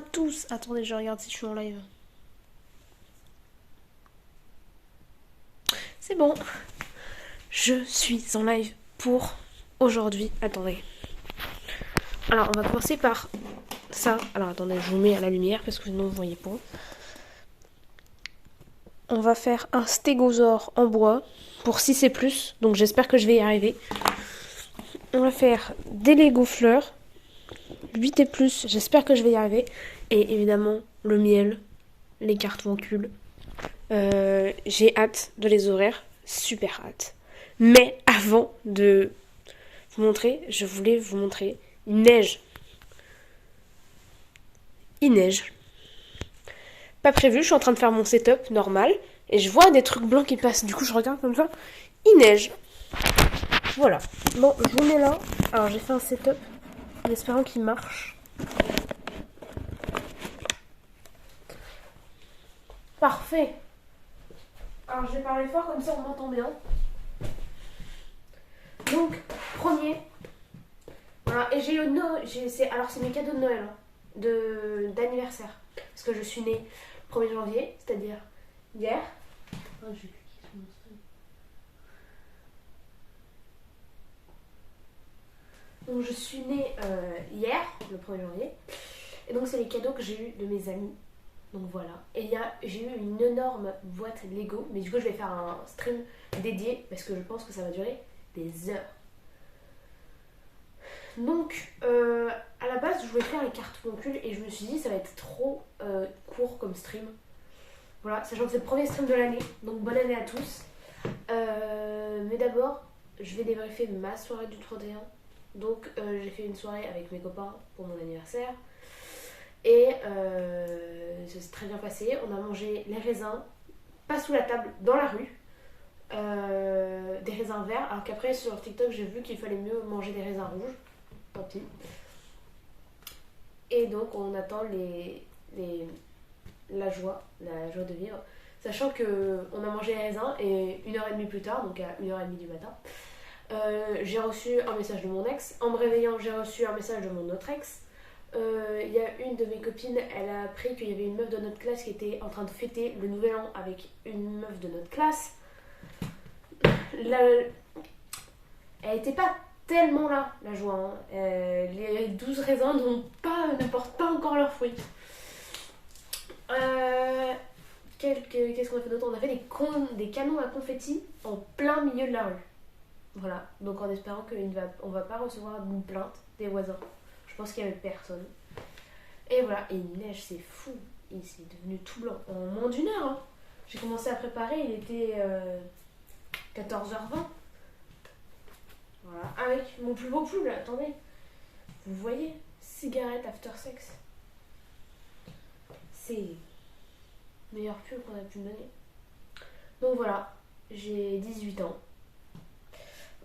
à tous. Attendez, je regarde si je suis en live. C'est bon. Je suis en live pour aujourd'hui. Attendez. Alors, on va commencer par ça. Alors, attendez, je vous mets à la lumière parce que sinon vous voyez pas. On va faire un stégosaure en bois pour 6 et plus. Donc, j'espère que je vais y arriver. On va faire des Lego fleurs. 8 et plus. J'espère que je vais y arriver. Et évidemment, le miel, les cartes-vencules. J'ai hâte de les horaires. Super hâte. Mais avant de vous montrer, je voulais vous montrer. Il neige. Il neige. Pas prévu, je suis en train de faire mon setup normal. Et je vois des trucs blancs qui passent. Du coup, je regarde comme ça. Il neige. Voilà. Bon, je vous mets là. Alors, j'ai fait un setup en espérant qu'il marche. Parfait. Alors, je vais parler fort, comme ça on m'entend bien. Donc, premier. Voilà, et j'ai eu Noël. Alors, c'est mes cadeaux de Noël. D'anniversaire. Parce que je suis née le 1er janvier, c'est-à-dire hier. Oh, je vais cliquer sur mon stream. Donc, je suis née hier, le 1er janvier. Et donc, c'est les cadeaux que j'ai eu de mes amis. Donc voilà. Et j'ai eu une énorme boîte Lego. Mais du coup, je vais faire un stream dédié parce que je pense que ça va durer des heures. Donc, à la base, je voulais faire les cartes concules et je me suis dit ça va être trop court comme stream. Voilà, sachant que c'est le premier stream de l'année. Donc, bonne année à tous. Mais d'abord, je vais débriefer ma soirée du 31. Donc, j'ai fait une soirée avec mes copains pour mon anniversaire. Et ça s'est très bien passé. On a mangé les raisins, pas sous la table, dans la rue. Des raisins verts. Alors qu'après, sur TikTok, j'ai vu qu'il fallait mieux manger des raisins rouges. Tant pis. Et donc, on attend la joie de vivre. Sachant qu'on a mangé les raisins et 1h30 plus tard, donc à 1h30 du matin, j'ai reçu un message de mon ex. En me réveillant, j'ai reçu un message de mon autre ex. Il y a une de mes copines, elle a appris qu'il y avait une meuf de notre classe qui était en train de fêter le nouvel an avec une meuf de notre classe. Elle était pas tellement là, la joie. Hein. Les 12 raisins ne portent pas encore leurs fruits. Qu'est-ce qu'on a fait d'autre? On a fait des canons à confetti en plein milieu de la rue. Voilà, donc en espérant qu'on va pas recevoir une plainte des voisins. Je pense qu'il y avait personne. Et voilà, et il neige, c'est fou. Il s'est devenu tout blanc en moins d'une heure. Hein. J'ai commencé à préparer, il était 14h20. Voilà, avec mon plus beau pull, attendez. Vous voyez, cigarette after sex. C'est le meilleur pull qu'on a pu me donner. Donc voilà, j'ai 18 ans.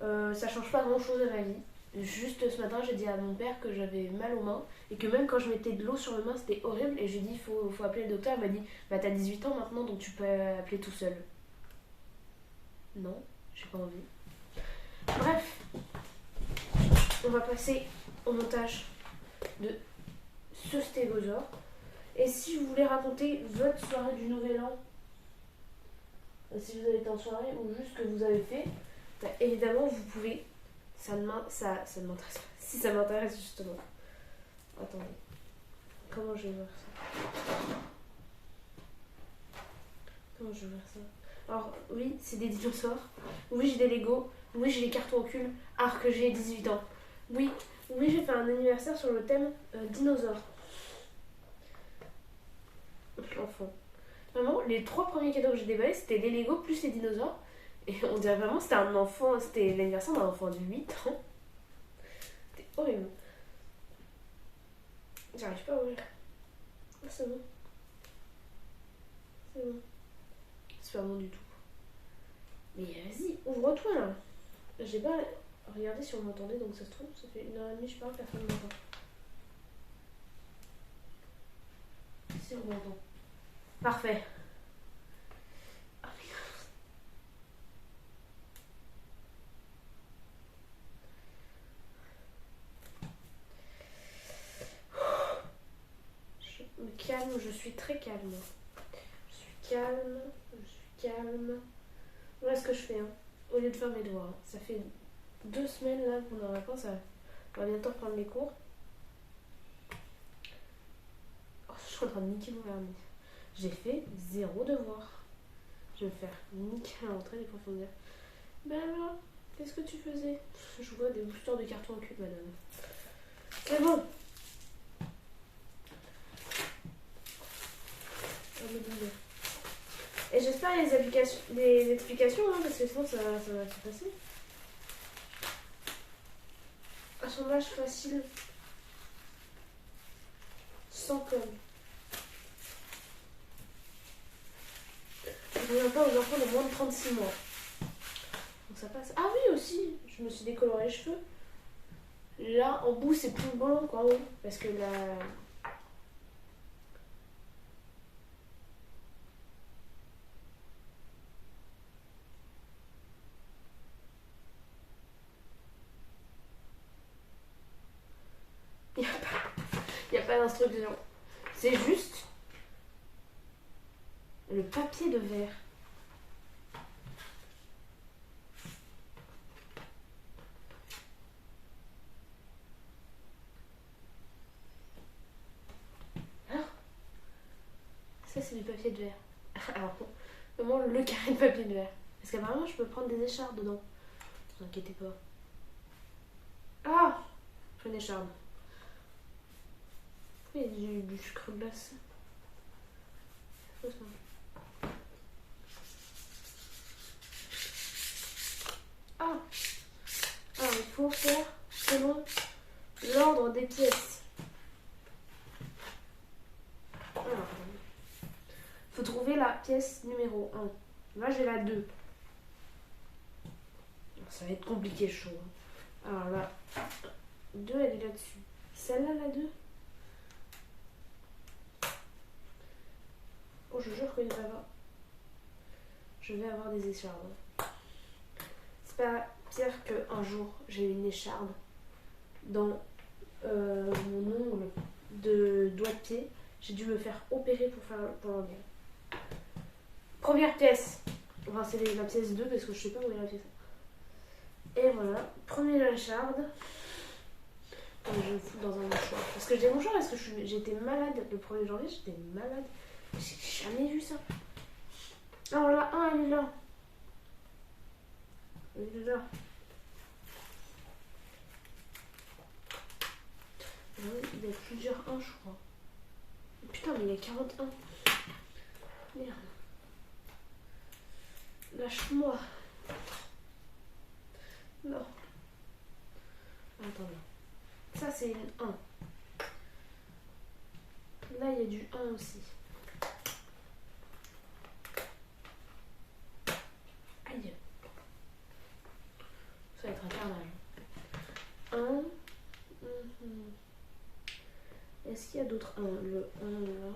Ça change pas grand chose à ma vie. Juste ce matin, j'ai dit à mon père que j'avais mal aux mains et que même quand je mettais de l'eau sur mes mains, c'était horrible. Et je lui ai dit, faut appeler le docteur. Il m'a dit, bah t'as 18 ans maintenant, donc tu peux appeler tout seul. Non, j'ai pas envie. Bref, on va passer au montage de ce stégosaure. Et si vous voulez raconter votre soirée du Nouvel An, si vous avez été en soirée ou juste ce que vous avez fait, bah, évidemment vous pouvez. Ça ne m'intéresse pas. Si ça m'intéresse justement. Attendez. Comment je vais voir ça? Comment je vais voir ça? Alors oui, c'est des dinosaures. Oui, j'ai des Lego. Oui, j'ai des cartons culs. Alors que j'ai 18 ans. Oui, j'ai fait un anniversaire sur le thème dinosaures. L'enfant. Vraiment, les 3 premiers cadeaux que j'ai déballés, c'était les Lego plus les dinosaures. Et on dirait vraiment que c'était un enfant, c'était l'anniversaire d'un enfant de 8 ans. C'était horrible. J'arrive pas à ouvrir. Ah, c'est bon. C'est bon. C'est pas bon du tout. Mais vas-y, ouvre-toi là. J'ai pas regardé si on m'entendait, donc ça se trouve, ça fait 1h30, je parle, personne ne m'entend. Si on m'entend. Parfait. Ah, calme, je suis très calme. Je suis calme, je suis calme. Voilà ce que je fais, hein, au lieu de faire mes devoirs. Ça fait 2 semaines là qu'on est en vacances, on va bientôt reprendre les cours. Oh, je suis en train de niquer mon vernis. J'ai fait 0 devoir. Je vais me faire niquer à l'entrée, les profs vont me dire ben alors, qu'est-ce que tu faisais? Je vois des boosters de carton en cul, madame. C'est bon. Et j'espère les explications, hein, parce que sinon ça va se passer. Assemblage facile. Sans com. Je ne reviens pas aux enfants de moins de 36 mois. Donc ça passe. Ah oui aussi, je me suis décoloré les cheveux. Là, en bout, c'est plus blanc qu'en haut. Parce que là... Il n'y a pas d'instruction. C'est juste le papier de verre. Alors, ça c'est du papier de verre. Alors, comment le carré de papier de verre? Parce qu'apparemment, je peux prendre des écharpes dedans. Ne vous inquiétez pas. Ah! Je prends une écharpe. Pourquoi il y a du sucre glace? C'est quoi ça? Ah! Alors, il faut faire selon l'ordre des pièces. Alors, il faut trouver la pièce numéro 1. Là, j'ai la 2. Ça va être compliqué, chaud. Alors là, 2, elle est là-dessus. Celle-là, la 2. Oh, je jure que je vais avoir des échardes. C'est pas pire qu'un jour, j'ai eu une écharde dans mon ongle de doigt de pied. J'ai dû me faire opérer pour l'enlever. Première pièce. Enfin, c'est la pièce 2 parce que je sais pas où est la pièce. Et voilà, première écharde. Je me fous dans un mouchoir. Parce que j'ai mon mouchoir parce que j'étais malade le 1er janvier, j'étais malade. J'ai jamais vu ça. Alors là, elle est là. Elle est là. Il y a plusieurs 1, je crois. Putain, mais il y a 41. Merde. Lâche-moi. Non. Attends. Ça, c'est une 1. Là, il y a du 1 aussi. Aïe. Ça va être un carnage. 1. Est-ce qu'il y a d'autres 1? Le 1 là.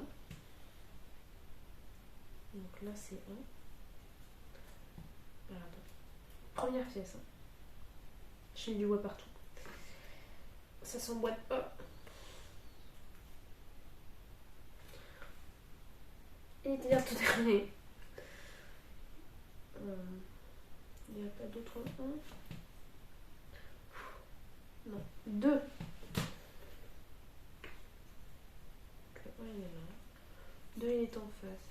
Donc là, c'est 1. Voilà, première pièce. Hein. J'ai du bois partout. Ça s'emboîte pas. Et dire tout terminé. Il n'y a pas d'autre 1. Non. 2. Le 1 il est là. 2 il est en face.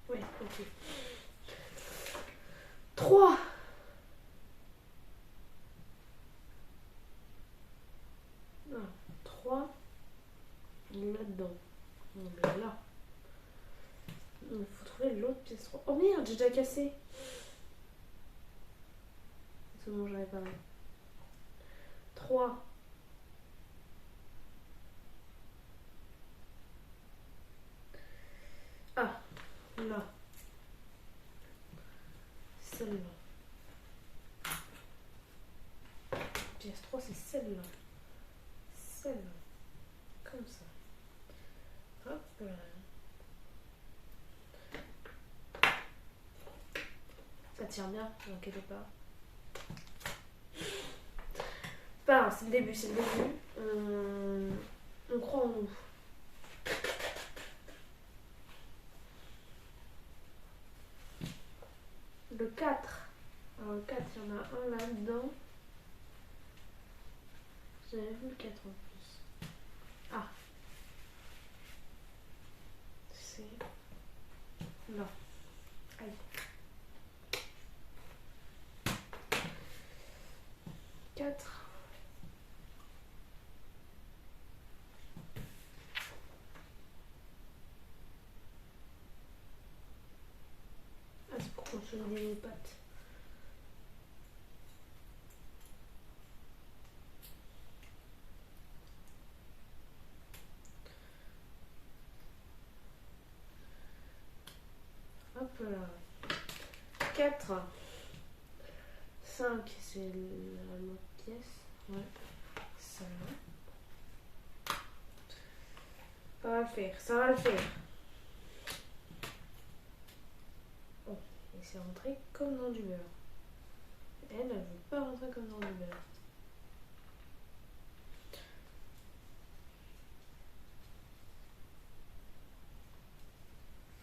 Oui, ok. 3. Ah, 3 là-dedans. Non, mais là. Il faut trouver l'autre pièce 3. Oh merde, j'ai déjà cassé. C'est bon, j'avais pas. 3. Ah, là. Celle-là. Pièce 3, c'est celle-là. Celle-là. Comme ça. Hop. Voilà. Ça tire bien, ne vous inquiétez pas. C'est pas grave, c'est le début, c'est le début. On croit en nous. Le 4. Alors le 4, il y en a un là-dedans. J'avais vu le 4 en plus. Ah. C'est... Non. Aïe. 4. Ah, c'est pour consolider les pattes. Hop là. 4. 5, c'est la pièce. Ouais. Ça va. Ça va le faire, ça va le faire. Oh, et c'est rentré comme dans du beurre. Elle ne veut pas rentrer comme dans du beurre.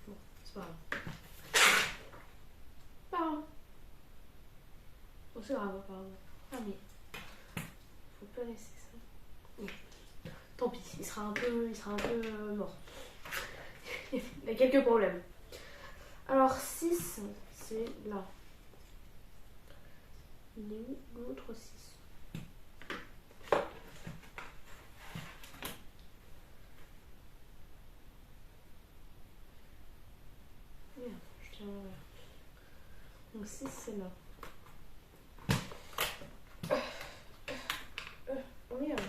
Bon, c'est pas grave. Pas grave. Oh, c'est grave, pas grave. Ah mais, faut pas laisser ça. Oui. Tant pis, il sera un peu mort. Il y a quelques problèmes. Alors 6, c'est là. Il est où l'autre 6? Merde, je tiens l'envers. Donc 6, c'est là. Oh merde.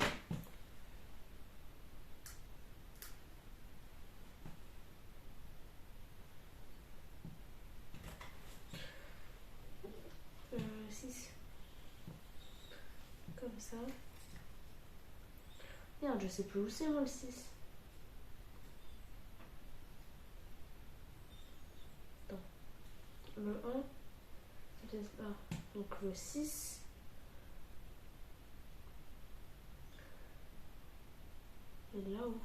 Euh, 6. Comme ça. Merde, je sais plus où c'est moi le 6. Attends. Le 1, c'est peut-être là. Donc le 6. Et là où?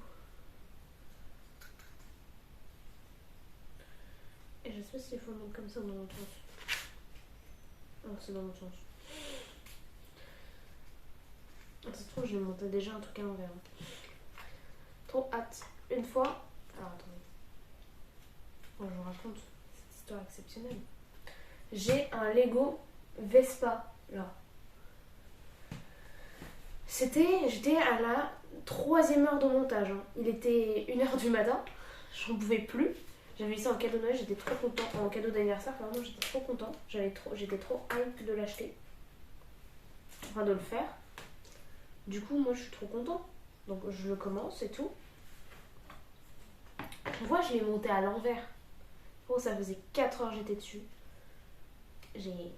Et je sais pas s'il faut le mettre comme ça dans l'autre sens. Non, c'est dans l'autre sens. Ah, ça se trouve, j'ai monté déjà un truc à l'envers. Trop hâte. Une fois. Alors attendez. Bon, je vous raconte cette histoire exceptionnelle. J'ai un Lego Vespa là. J'étais à la 3e heure de montage. Hein. Il était 1h du matin. J'en pouvais plus. J'avais eu ça en cadeau de Noël, j'étais trop content. En cadeau d'anniversaire, pardon, j'étais trop content. J'étais trop hype de l'acheter. Enfin, de le faire. Du coup, moi, je suis trop content. Donc, je le commence et tout. Tu vois, je l'ai monté à l'envers. Oh, ça faisait 4 heures que j'étais dessus. J'ai...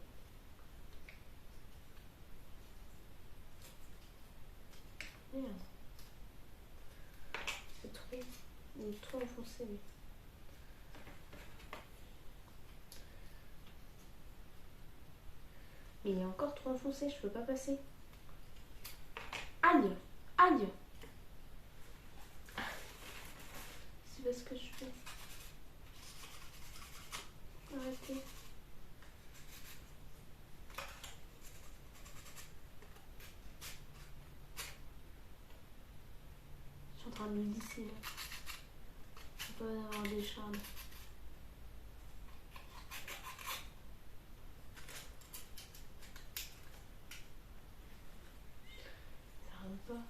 Merde. C'est trop... Il est trop enfoncé, lui. Mais il est encore trop enfoncé, je peux pas passer. Aïe! Aïe! C'est pas ce que je fais. Arrêtez. Je suis en train de le lisser là. Je peux pas avoir des charmes. Ça rentre pas.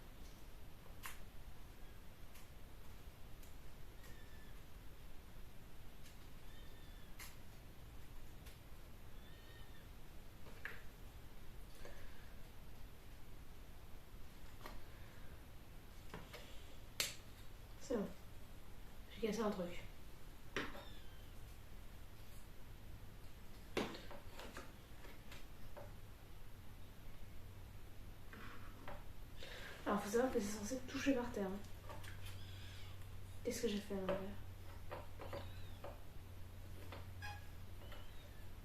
C'est bon. J'ai cassé un truc. Alors, faut savoir que c'est censé toucher par terre. Hein. Qu'est-ce que j'ai fait à l'envers?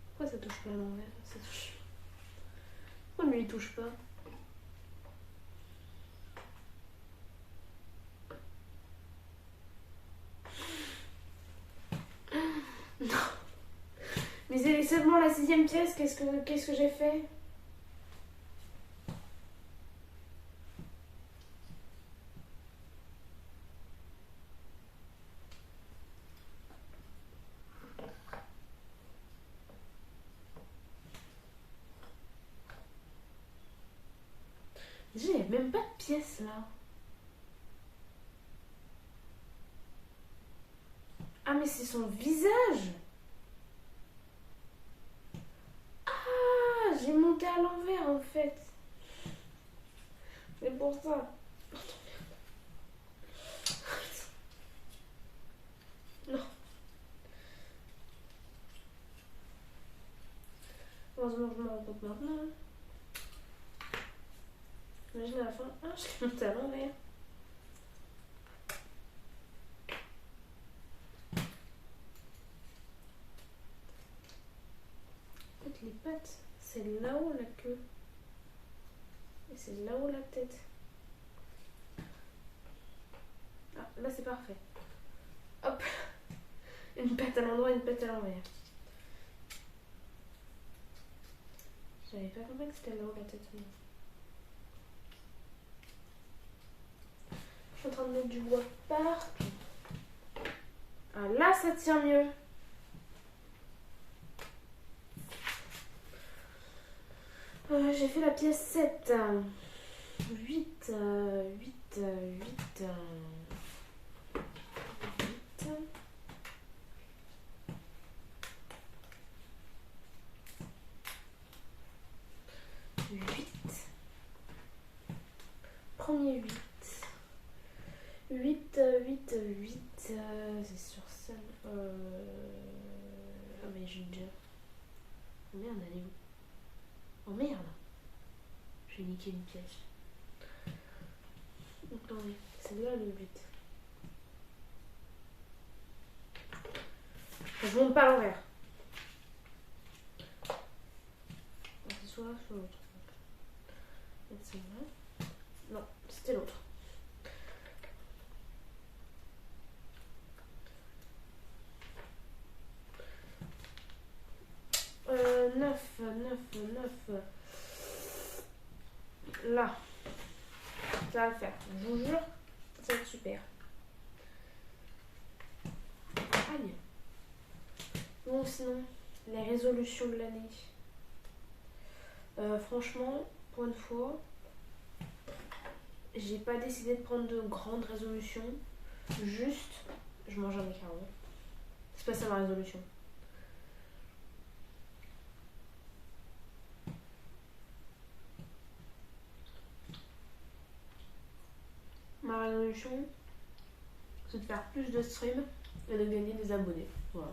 Pourquoi ça touche pas à l'envers? Ça touche. Pourquoi lui il touche pas? Non. Mais c'est seulement la 6e pièce, qu'est-ce que j'ai fait? Déjà, il n'y a même pas de pièce là. Ah, mais c'est son visage! Ah, j'ai monté à l'envers en fait. C'est pour ça. Non. Heureusement que je me rends compte maintenant. Imagine à la fin. Ah, je l'ai monté à l'envers. En fait, les pattes, c'est là-haut la queue. Et c'est là-haut la tête. Ah, là c'est parfait. Hop. Une patte à l'endroit, une patte à l'envers. J'avais pas compris que c'était là-haut la tête. Mais... je suis en train de mettre du bois partout. Ah là ça tient mieux. J'ai fait la pièce 7. 8, 8, 8, 8. Premier 8. 8, 8, 8. C'est sur ça. Ah, mais j'ai déjà. Oh merde, elle est où? Oh merde! J'ai niqué une pièce. Attendez, c'est là le 8. Je monte pas à l'envers. C'est soit l'un, soit l'autre. C'est vrai. Non, c'était l'autre. 9, 9, 9. Là. Ça va le faire. Je vous jure, ça va être super. Aïe. Bon, sinon, les résolutions de l'année. Franchement, pour une fois, j'ai pas décidé de prendre de grandes résolutions. Juste, je mange un macaron. C'est pas ça ma résolution. Ma résolution, c'est de faire plus de streams et de gagner des abonnés. Voilà.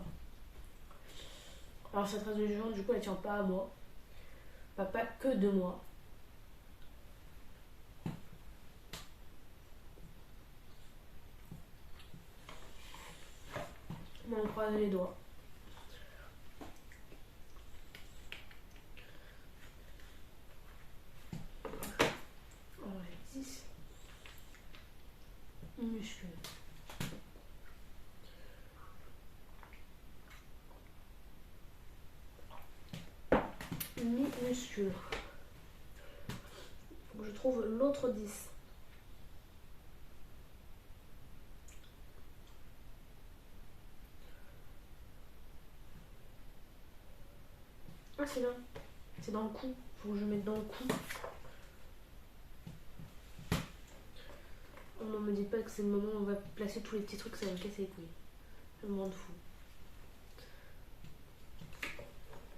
Alors cette résolution, du coup, elle tient pas à moi. Pas que de moi. Mais on croise les doigts. Ouais, 10. Minuscule. Minuscule. Faut que je trouve l'autre 10. Ah, c'est là. C'est dans le cou. Faut que je mette dans le cou. On ne me dit pas que c'est le moment où on va placer tous les petits trucs, ça va me casser les couilles. Je me rends fou.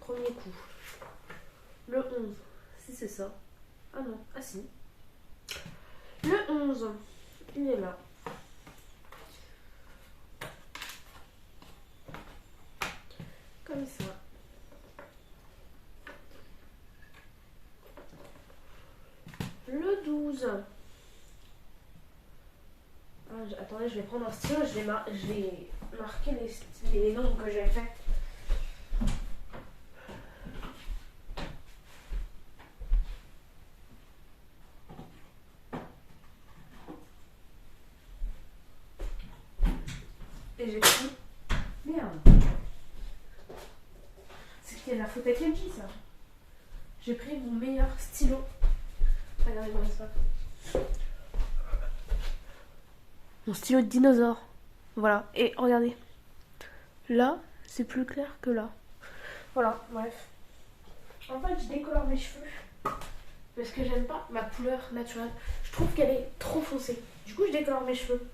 Premier coup. Le 11. Si c'est ça. Ah non. Ah si. Le 11. Il est là. Comme ça. Le 12. Ah, attends. Attendez, je vais prendre un stylo, je vais marquer les nombres que j'ai fait. Et j'ai pris... Merde. C'est qu'il y a de la faute à Kenji, ça. J'ai pris mon meilleur stylo. Regardez-moi ça. Mon stylo de dinosaure. Voilà. Et regardez. Là, c'est plus clair que là. Voilà, bref. En fait, je décolore mes cheveux. Parce que j'aime pas ma couleur naturelle. Je trouve qu'elle est trop foncée. Du coup, je décolore mes cheveux.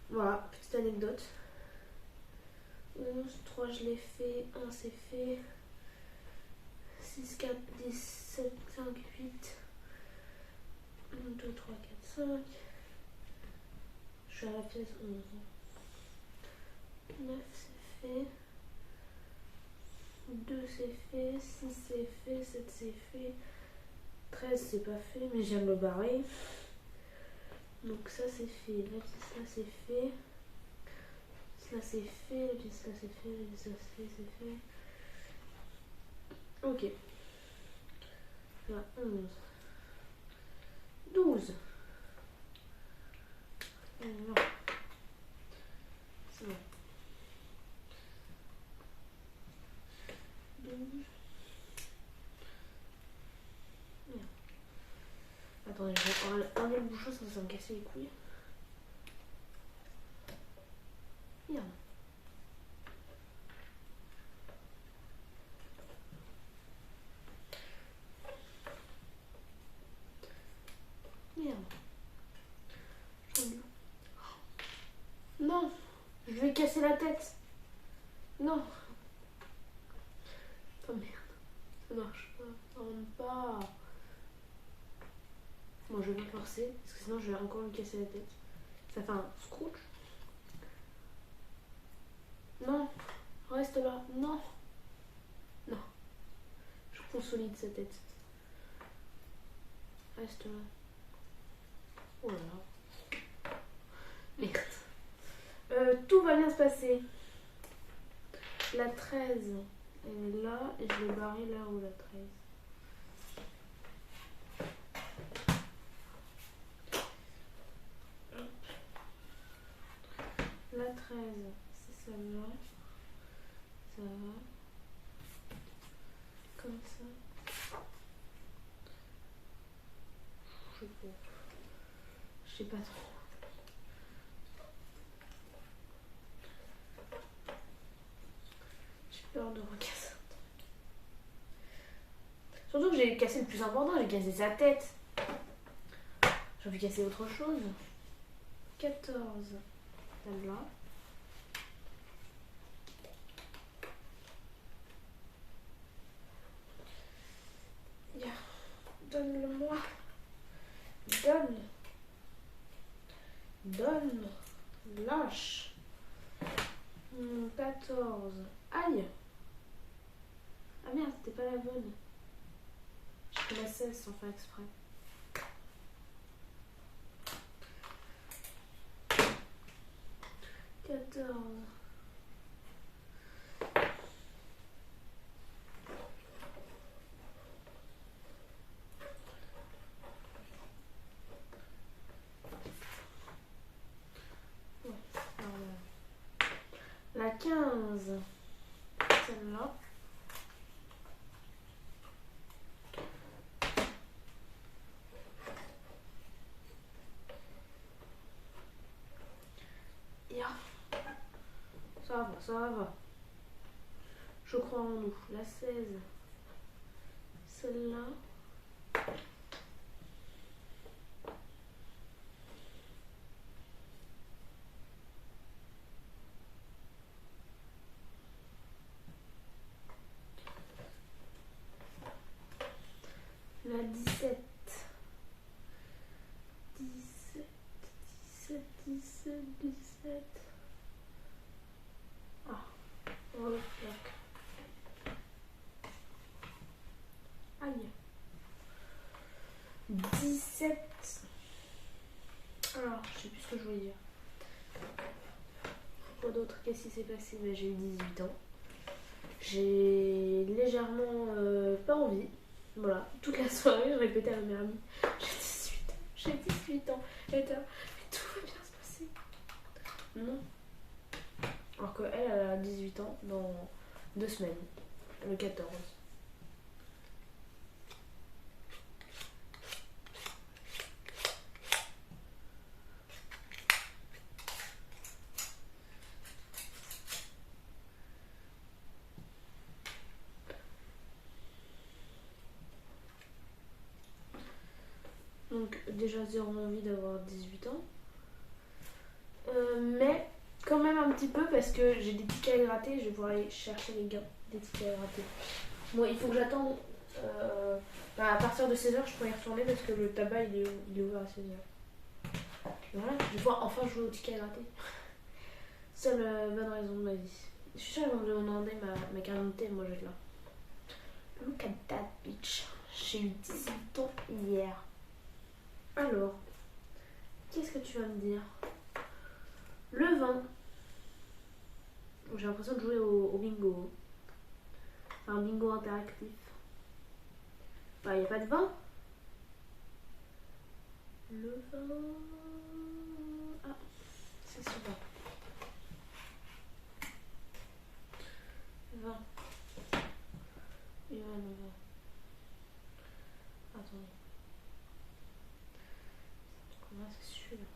Voilà, petite anecdote. 11, 3, je l'ai fait. 1, c'est fait. 6, 4, 10, 7, 5, 8. 1, 2, 3, 4, 5. Je suis à la pièce 11. 9, c'est fait. 2, c'est fait. 6, c'est fait. 7, c'est fait. 13, c'est pas fait, mais j'aime le barrer. Donc ça, c'est fait. La pièce là, c'est fait. Là, c'est fait. La pièce là, c'est fait. La pièce là, c'est fait. Ok. Là, 11. 12. Non. C'est bon. 12. Merde. Attendez, je vais enlever le bouchon, ça va me casser les couilles. Merde. Merde. Non. Je vais casser la tête. Non. Oh merde. Ça marche pas. Ça rentre pas. Bon, je vais pas forcer, parce que sinon je vais encore lui casser la tête. Ça fait un scrooge. Non. Reste là. Non. Non. Je consolide sa tête. Reste là. Oh là là. Merde. Tout va bien se passer. La 13, elle est là. Et je vais barrer là où la 13. La 13, c'est celle-là. Ça va. Comme ça. Je sais pas. Je sais pas trop. J'ai peur de recasser. Surtout que j'ai cassé le plus important, j'ai cassé sa tête. J'ai envie de casser autre chose. 14. Celle-là. Donne-le-moi. Donne. Donne. Lâche. 14. Aïe. Ah merde, c'était pas la bonne. J'ai fait la 16 sans faire exprès. 14. Ouais, alors la 15. Celle-là. Yeah. Ça va, ça va. Je crois en nous. La 16. Celle-là. La 17. 17, 17, 17, 17. Ah, oh, Aïe. d'autre? Qu'est-ce qui s'est passé? Ben, j'ai eu 18 ans. J'ai légèrement pas envie. Voilà, toute la soirée, je répétais à ma meilleure amie, j'ai 18 ans. Elle était là, mais tout va bien se passer. Non. Alors qu'elle, elle a 18 ans dans 2 semaines, le 14. Donc déjà zéro envie d'avoir 18 ans. Mais quand même un petit peu parce que j'ai des tickets à gratter, je vais pouvoir aller chercher les gains des tickets à gratter. Bon, il faut que j'attende. À partir de 16h, je pourrais y retourner parce que le tabac il est ouvert à 16h. Voilà, je vais pouvoir enfin jouer au ticket à gratter. Seule bonne raison de ma vie. Je suis sûre qu'ils vont me demander ma carte d'identité, moi je vais être là. Look at that bitch. J'ai eu 18 ans hier. Alors, qu'est-ce que tu vas me dire? Le vin. J'ai l'impression de jouer au bingo. C'est un bingo interactif. Bah, il n'y a pas de vin. Le vin. Ah, c'est ce vin. Vin. Et voilà le vin. Attendez. Comment est-ce que c'est celui-là?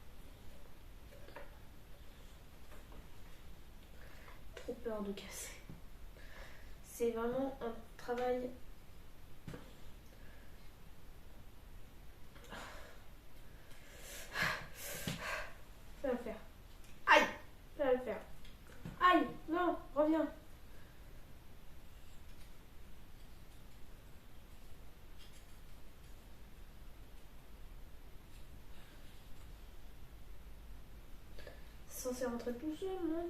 Trop peur de casser. C'est vraiment un travail. Ça va le faire. Aïe! Ça va le faire. Aïe! Non! Reviens! C'est censé rentrer tout seul, non?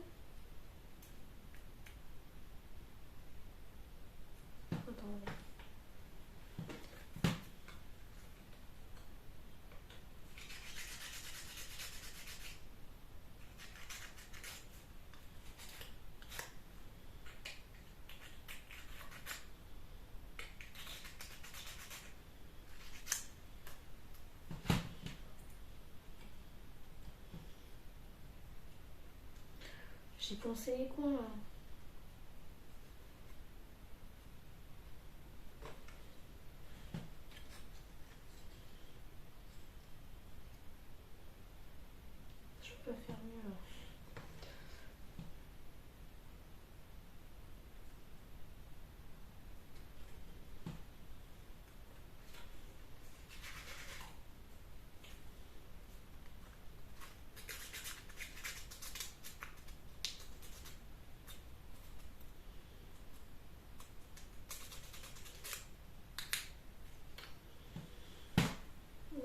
Attends. J'ai poncé les coins là. Je peux pas faire mieux là.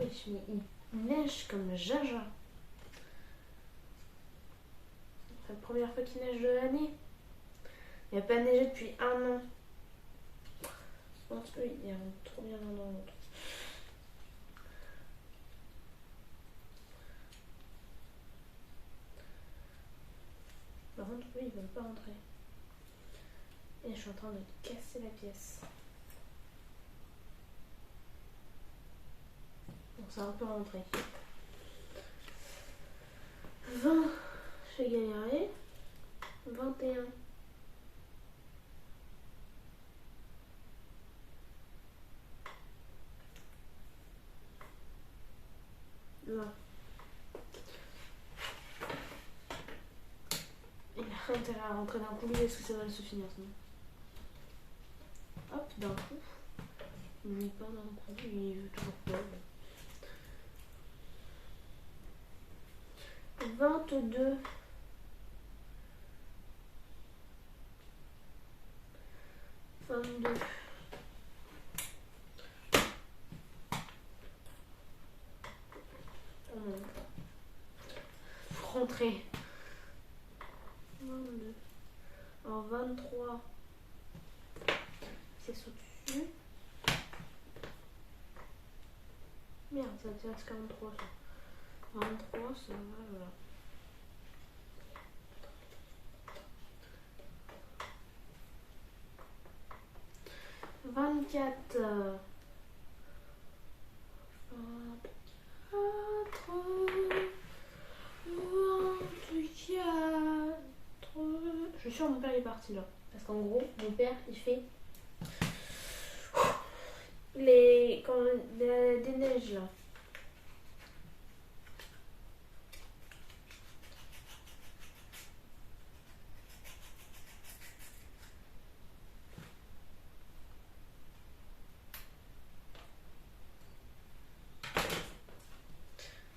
Wesh, mais il neige comme jaja. C'est la première fois qu'il neige de l'année. Il n'y a pas neigé depuis 1 an. Je pense qu'ils iront trop bien l'un dans l'autre. Par contre, eux, ils veulent pas rentrer. Et je suis en train de casser la pièce. Bon, ça va un peu rentrer. 20, j'ai galéré. 21. Là. Il a intérêt à rentrer d'un coup, est-ce que ça va se finir sinon? Hop, d'un coup. Lui pas d'un coup, il veut toujours pas. 22. 22. Oh non. Faut rentrer. 22. En 23. C'est au-dessus. Merde, ça te reste 43 ça. 23, ça va, voilà. 24. 24. Je suis sûre que mon père est parti là. Parce qu'en gros, mon père, il fait des neiges là.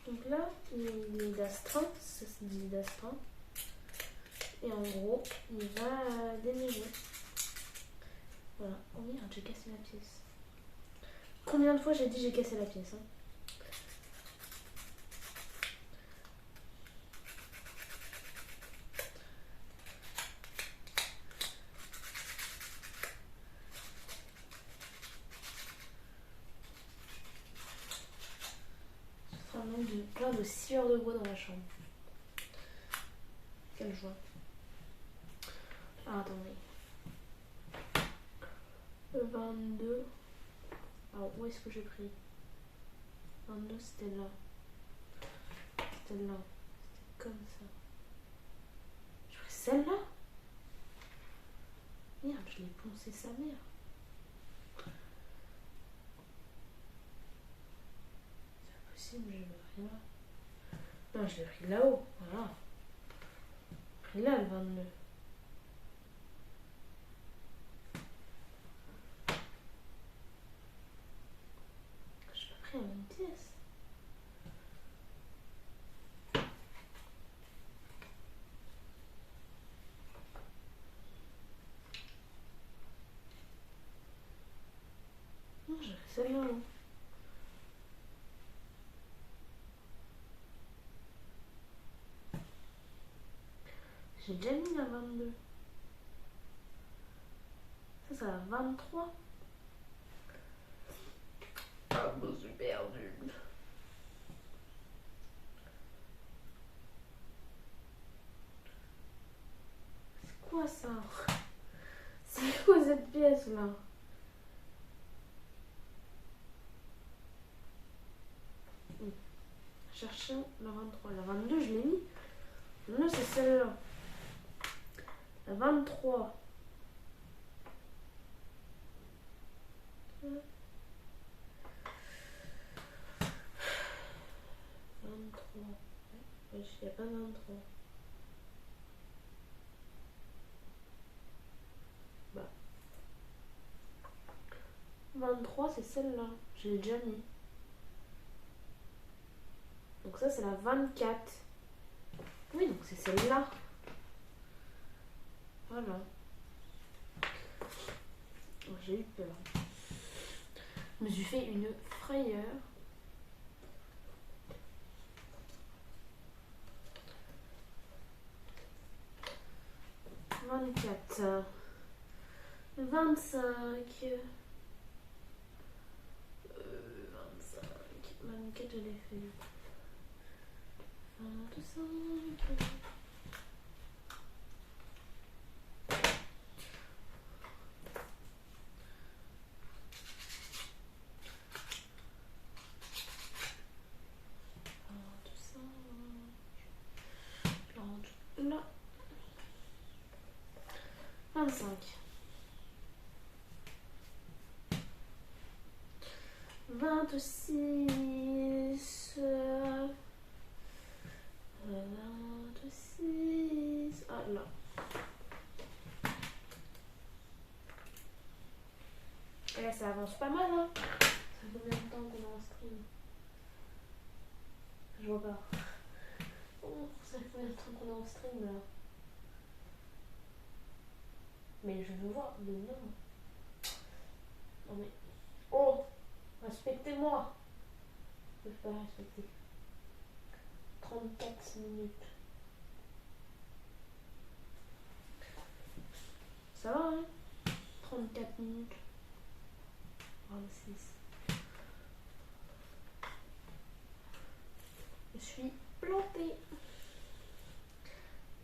Donc là, il est d'astreinte, ça se dit d'astreinte. Et en gros, il va déneiger. Voilà. Oh merde, j'ai cassé la pièce. Combien de fois j'ai dit j'ai cassé la pièce, hein? Ce sera un nombre de plein de scieurs de bois dans la chambre. Quelle joie. Ah, attendez. 22. Alors, où est-ce que j'ai pris? 22, c'était là. C'était là. C'était comme ça. J'ai pris celle-là? Merde, je l'ai poncé sa mère. C'est pas possible, je l'ai pris là. Non, je l'ai pris là-haut. Voilà. J'ai pris là le 22. J'ai pas pris la même pièce. Non, j'ai pris celle-là. Hein. J'ai déjà mis la 22. Ça, c'est la 23. Ah, je me suis perdue. C'est quoi ça? C'est quoi cette pièce-là? Cherchons la 23. La 22, je l'ai mis. Là, c'est celle-là. La 23. Ouais, il n'y a pas 23. Bah. 23, c'est celle-là. Je l'ai déjà mis. Donc ça, c'est la 24. Oui, donc c'est celle-là. Voilà. J'ai eu peur. Je me suis fait une frayeur. « 24. 25. 24, je l'ai fait. 25. 25. 26. 26. Ah là. Et là, ça avance pas mal, hein. Ça fait combien de temps qu'on est en stream? Je vois pas. Oh, ça fait combien de temps qu'on est en stream là? Mais je veux voir le nom. Non mais. Oh! Respectez-moi! Je peux pas respecter. 34 minutes. Ça va, hein? 34 minutes. 26. Je suis plantée.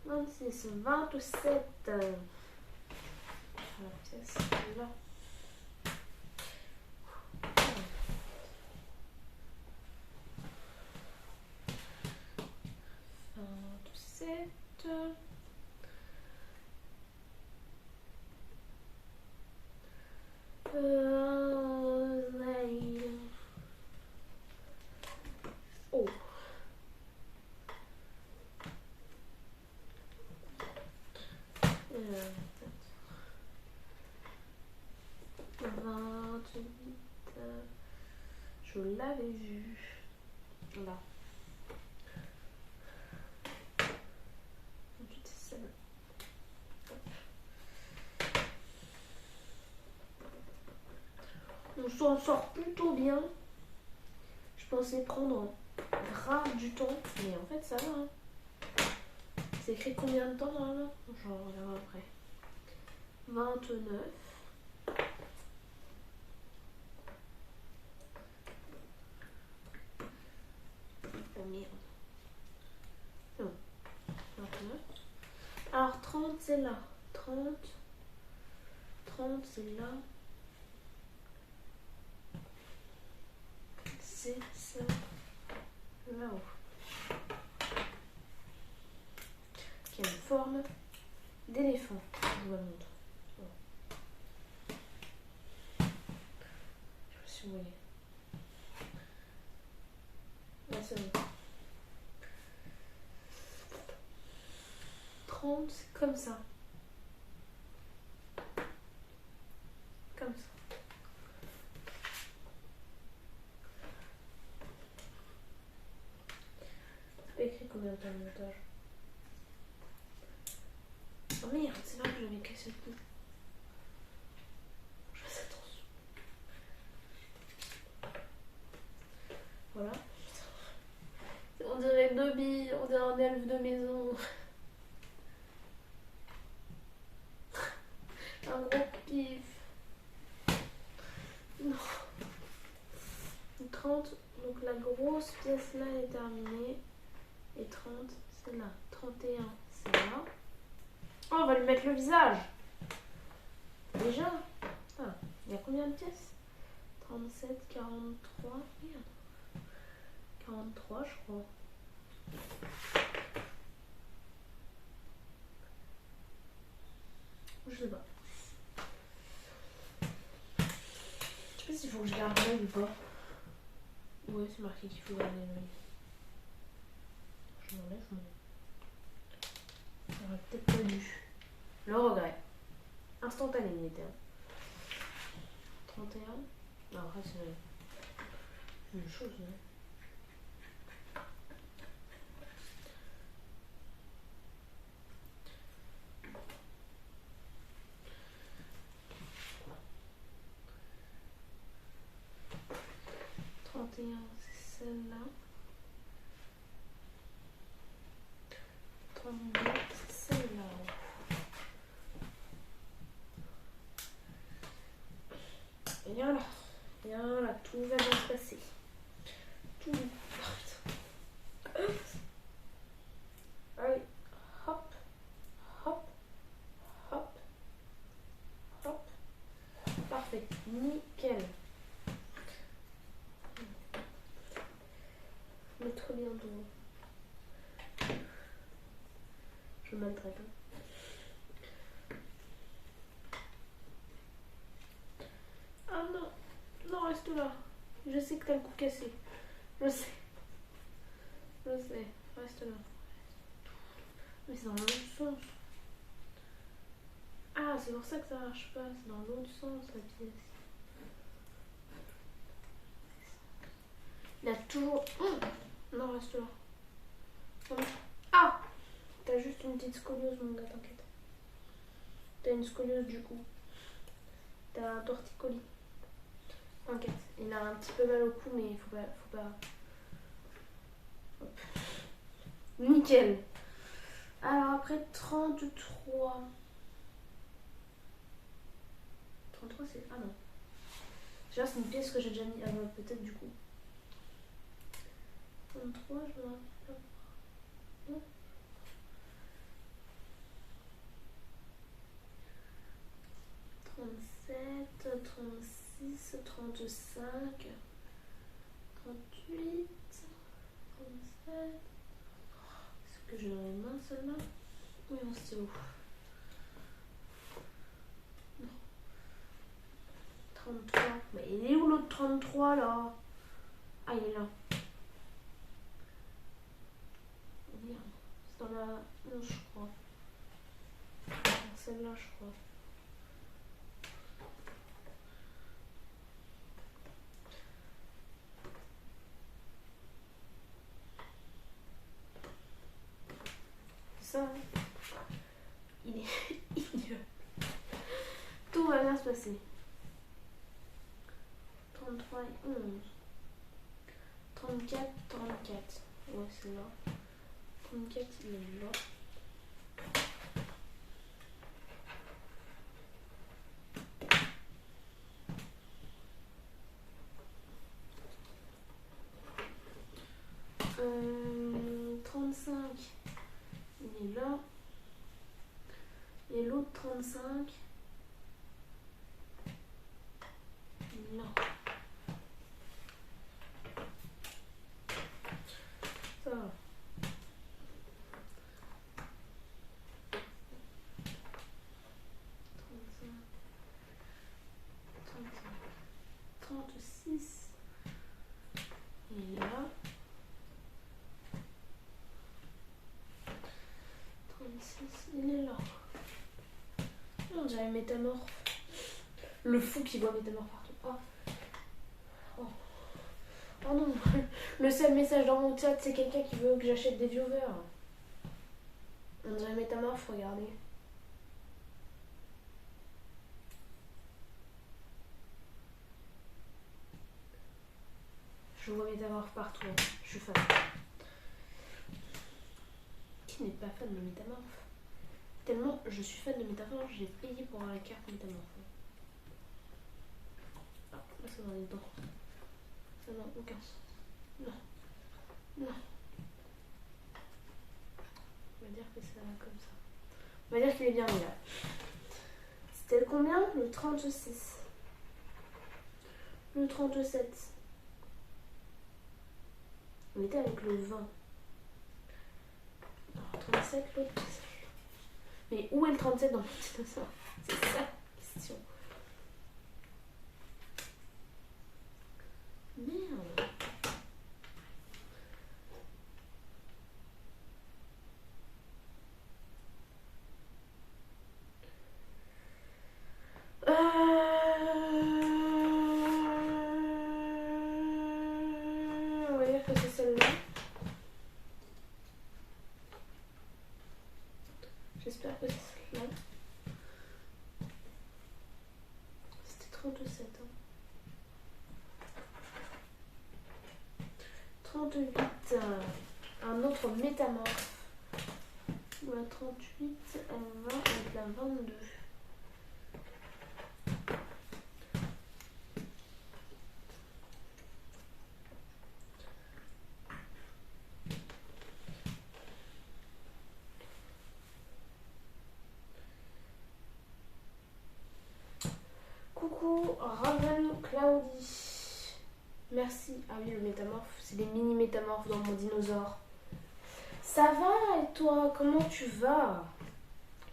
26, 27. La pièce là. 37. Oh. Euh, 28. Je l'avais vu. Là. 28, c'est celle-là. On s'en sort plutôt bien. Je pensais prendre grave du temps, mais en fait ça va. Hein. C'est écrit combien de temps normalement? Je regarde après. 29. Oh merde. C'est bon. 29. Alors 30 c'est là. 30 c'est là. C'est ça. Là-haut. Qui a une forme d'éléphant. Je vous la montre. Voilà. Je sais pas si vous voyez. Là c'est bon. 30 c'est comme ça. Comme ça. C'est écrit combien de temps le montage? Oh merde, c'est vrai que j'avais cassé le coup. Je fais attention. Voilà. On dirait Dobby, on dirait un elfe de maison. Un gros pif. Non. 30, donc la grosse pièce là est terminée. Et 30, c'est là. 31, c'est là. Oh, on va lui mettre le visage. Déjà. Ah, il y a combien de pièces? 37, 43. Merde. 43, je crois. Je sais pas. Je sais pas s'il faut que je garde l'œil ou pas. Ouais, c'est marqué qu'il faut garder l'œil. Je m'enlève, J'aurais peut-être pas dû. Le regret. Instantané, il était. 31. Non, après, c'est une chose. Hein. C'est celle-là. 32, c'est celle-là. Et là, tout va bien se passer. Tout. Allez, hop, hop, hop, hop. Parfait, nickel. Mettre bien devant. Je maltraite. Ah non, non, reste là. Je sais que t'as le cou cassé. Je sais. Reste là. Mais c'est dans l'autre sens. Ah, c'est pour ça que ça marche pas. C'est dans l'autre sens la pièce. Il a toujours. Non, reste là. Ah! T'as juste une petite scoliose, mon gars, t'inquiète. T'as une scoliose du coup. T'as un torticolis. T'inquiète. Il a un petit peu mal au cou, mais faut pas. Hop. Nickel. Alors après 33. 33 c'est. Ah non. Déjà c'est une pièce que j'ai déjà mis. Ah bah peut-être du coup. 33, je dois. 37, 36, 35, 38, 37. que j'ai dans les mains celle-là. Oui, mon stylo. Non. 33. Mais il est où l'autre 33 là? Ah, il est là. Merde. C'est dans la 11, je crois. Dans celle-là, je crois. C'est ça, hein? Il est idiot. Tout va bien se passer. 33 et 11. 34, 34. Ouais, c'est là. 34, il est là. Euh, 35, il est là. Et l'autre 35, il est là. Ça va. 36, il est là. 36, il est là. On dirait métamorphe. Le fou qui voit métamorphe partout. Oh. Oh non. Le seul message dans mon chat, c'est quelqu'un qui veut que j'achète des viewers. On dirait métamorphe, regardez. Je vois métamorphe partout. Je suis fan. Qui n'est pas fan de métamorphe? Tellement je suis fan de métamorphe, j'ai payé pour avoir la carte métamorphe. Ah, là ça dans les dents. Ça n'a aucun sens. Non. Non. On va dire que ça va comme ça. On va dire qu'il est bien là. C'était le combien? Le 36. Le 37. On était avec le 20. Alors, 37, l'autre. Mais où est le 37 dans le petit dinosaure? C'est ça la question. Merde. On va dire que c'est celle-là. J'espère que c'est celle-là. C'était 37. Hein. 38. Un autre métamorphe. La 38, elle va avec la 22. Coucou Raven Cloudy. Merci. Ah oui, le métamorphe, c'est des mini métamorphes dans mon dinosaure. Ça va et toi? Comment tu vas?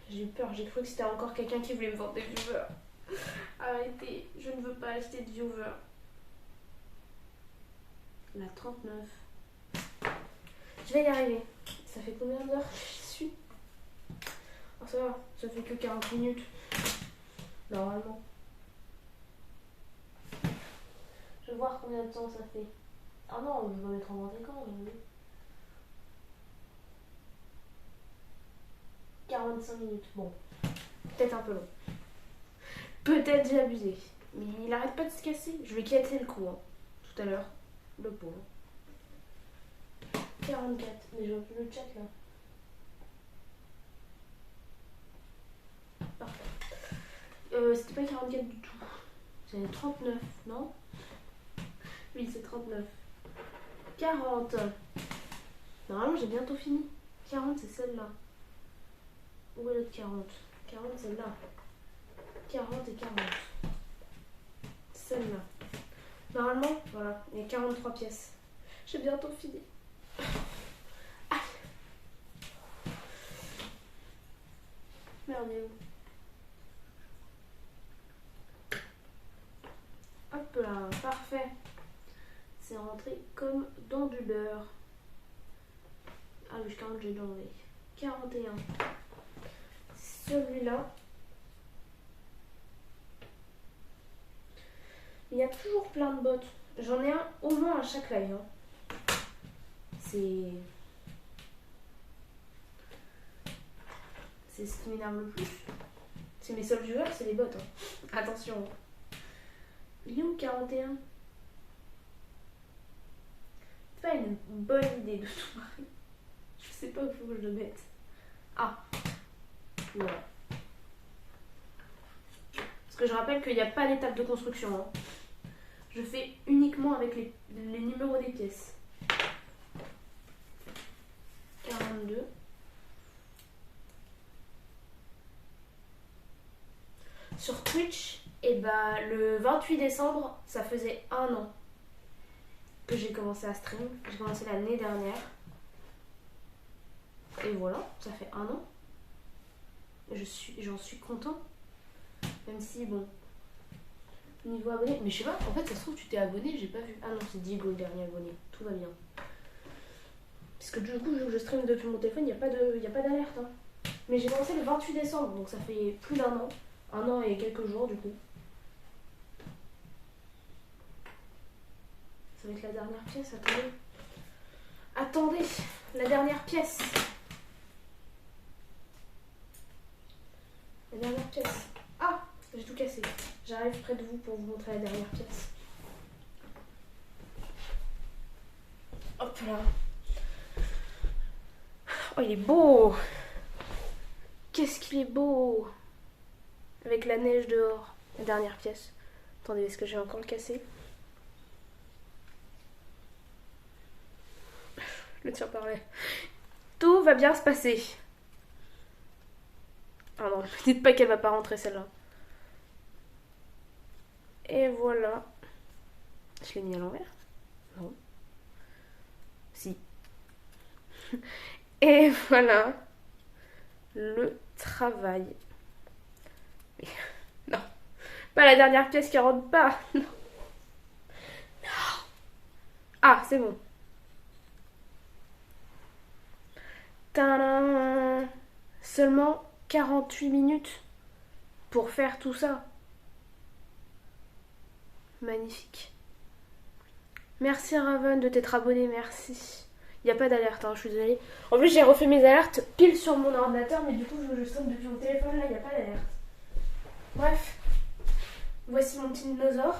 J'ai eu peur, j'ai cru que c'était encore quelqu'un qui voulait me vendre des viewers. Arrêtez, je ne veux pas acheter de viewers. La 39. Je vais y arriver. Ça fait combien d'heures que j'y suis? Oh, ça va, ça fait que 40 minutes. Normalement. Je vais voir combien de temps ça fait. Ah non, je vais mettre en grand écran. 45 minutes. Bon, peut-être un peu long. Peut-être j'ai abusé. Mais il arrête pas de se casser. Je vais casser le cou. Hein. Tout à l'heure. Le pauvre. 44. Mais je vois plus le chat là. Parfait. C'était pas 44 du tout. C'est 39, non? Oui, c'est 39. 40. Normalement, j'ai bientôt fini. 40, c'est celle-là. Où est l'autre 40? 40, celle-là. 40 et 40. Celle-là. Normalement, voilà, il y a 43 pièces. J'ai bientôt fini. Aïe. Merde, il est où? Hop là, parfait. C'est rentré comme dans du beurre. Ah oui, 40, j'ai enlevé. 41. Celui-là. Il y a toujours plein de bottes. J'en ai un au moins à chaque live. Hein. C'est ce qui m'énerve le plus. C'est mes seuls viewers, c'est les bottes. Hein. Attention. Il est où 41? C'est pas une bonne idée de tout marrer. Je sais pas où faut que je le mette. Ah. Voilà. Parce que je rappelle qu'il n'y a pas d'étape de construction. Hein. Je fais uniquement avec les numéros des pièces. 42. Sur Twitch, et bah, le 28 décembre, ça faisait 1 an que j'ai commencé à stream. J'ai commencé l'année dernière. Et voilà, ça fait 1 an. J'en suis content. Même si, bon, niveau abonné, mais je sais pas, en fait, ça se trouve, tu t'es abonné, j'ai pas vu. Ah non, c'est Diego le dernier abonné, tout va bien. Parce que du coup, je stream depuis mon téléphone, il n'y a pas d'alerte. Hein. Mais j'ai commencé le 28 décembre, donc ça fait plus d'1 an. 1 an et quelques jours, du coup. Ça va être la dernière pièce, attendez. Attendez, la dernière pièce. La dernière pièce. Ah, j'ai tout cassé. J'arrive près de vous pour vous montrer la dernière pièce. Hop là. Oh, il est beau. Qu'est-ce qu'il est beau. Avec la neige dehors. La dernière pièce. Attendez, est-ce que j'ai encore le cassé? Le tien parlait. Tout va bien se passer. Ah non, ne dites pas qu'elle va pas rentrer celle-là. Et voilà. Je l'ai mis à l'envers? Non. Si. Et voilà. Le travail. Non. Pas la dernière pièce qui rentre pas. Non. Non. Ah, c'est bon. Tadam. Seulement 48 minutes pour faire tout ça. Magnifique. Merci Raven de t'être abonné, merci. Il n'y a pas d'alerte, hein, je suis désolée. En plus, j'ai refait mes alertes pile sur mon ordinateur, mais du coup, je stream depuis mon téléphone, là, il n'y a pas d'alerte. Bref, voici mon petit dinosaure.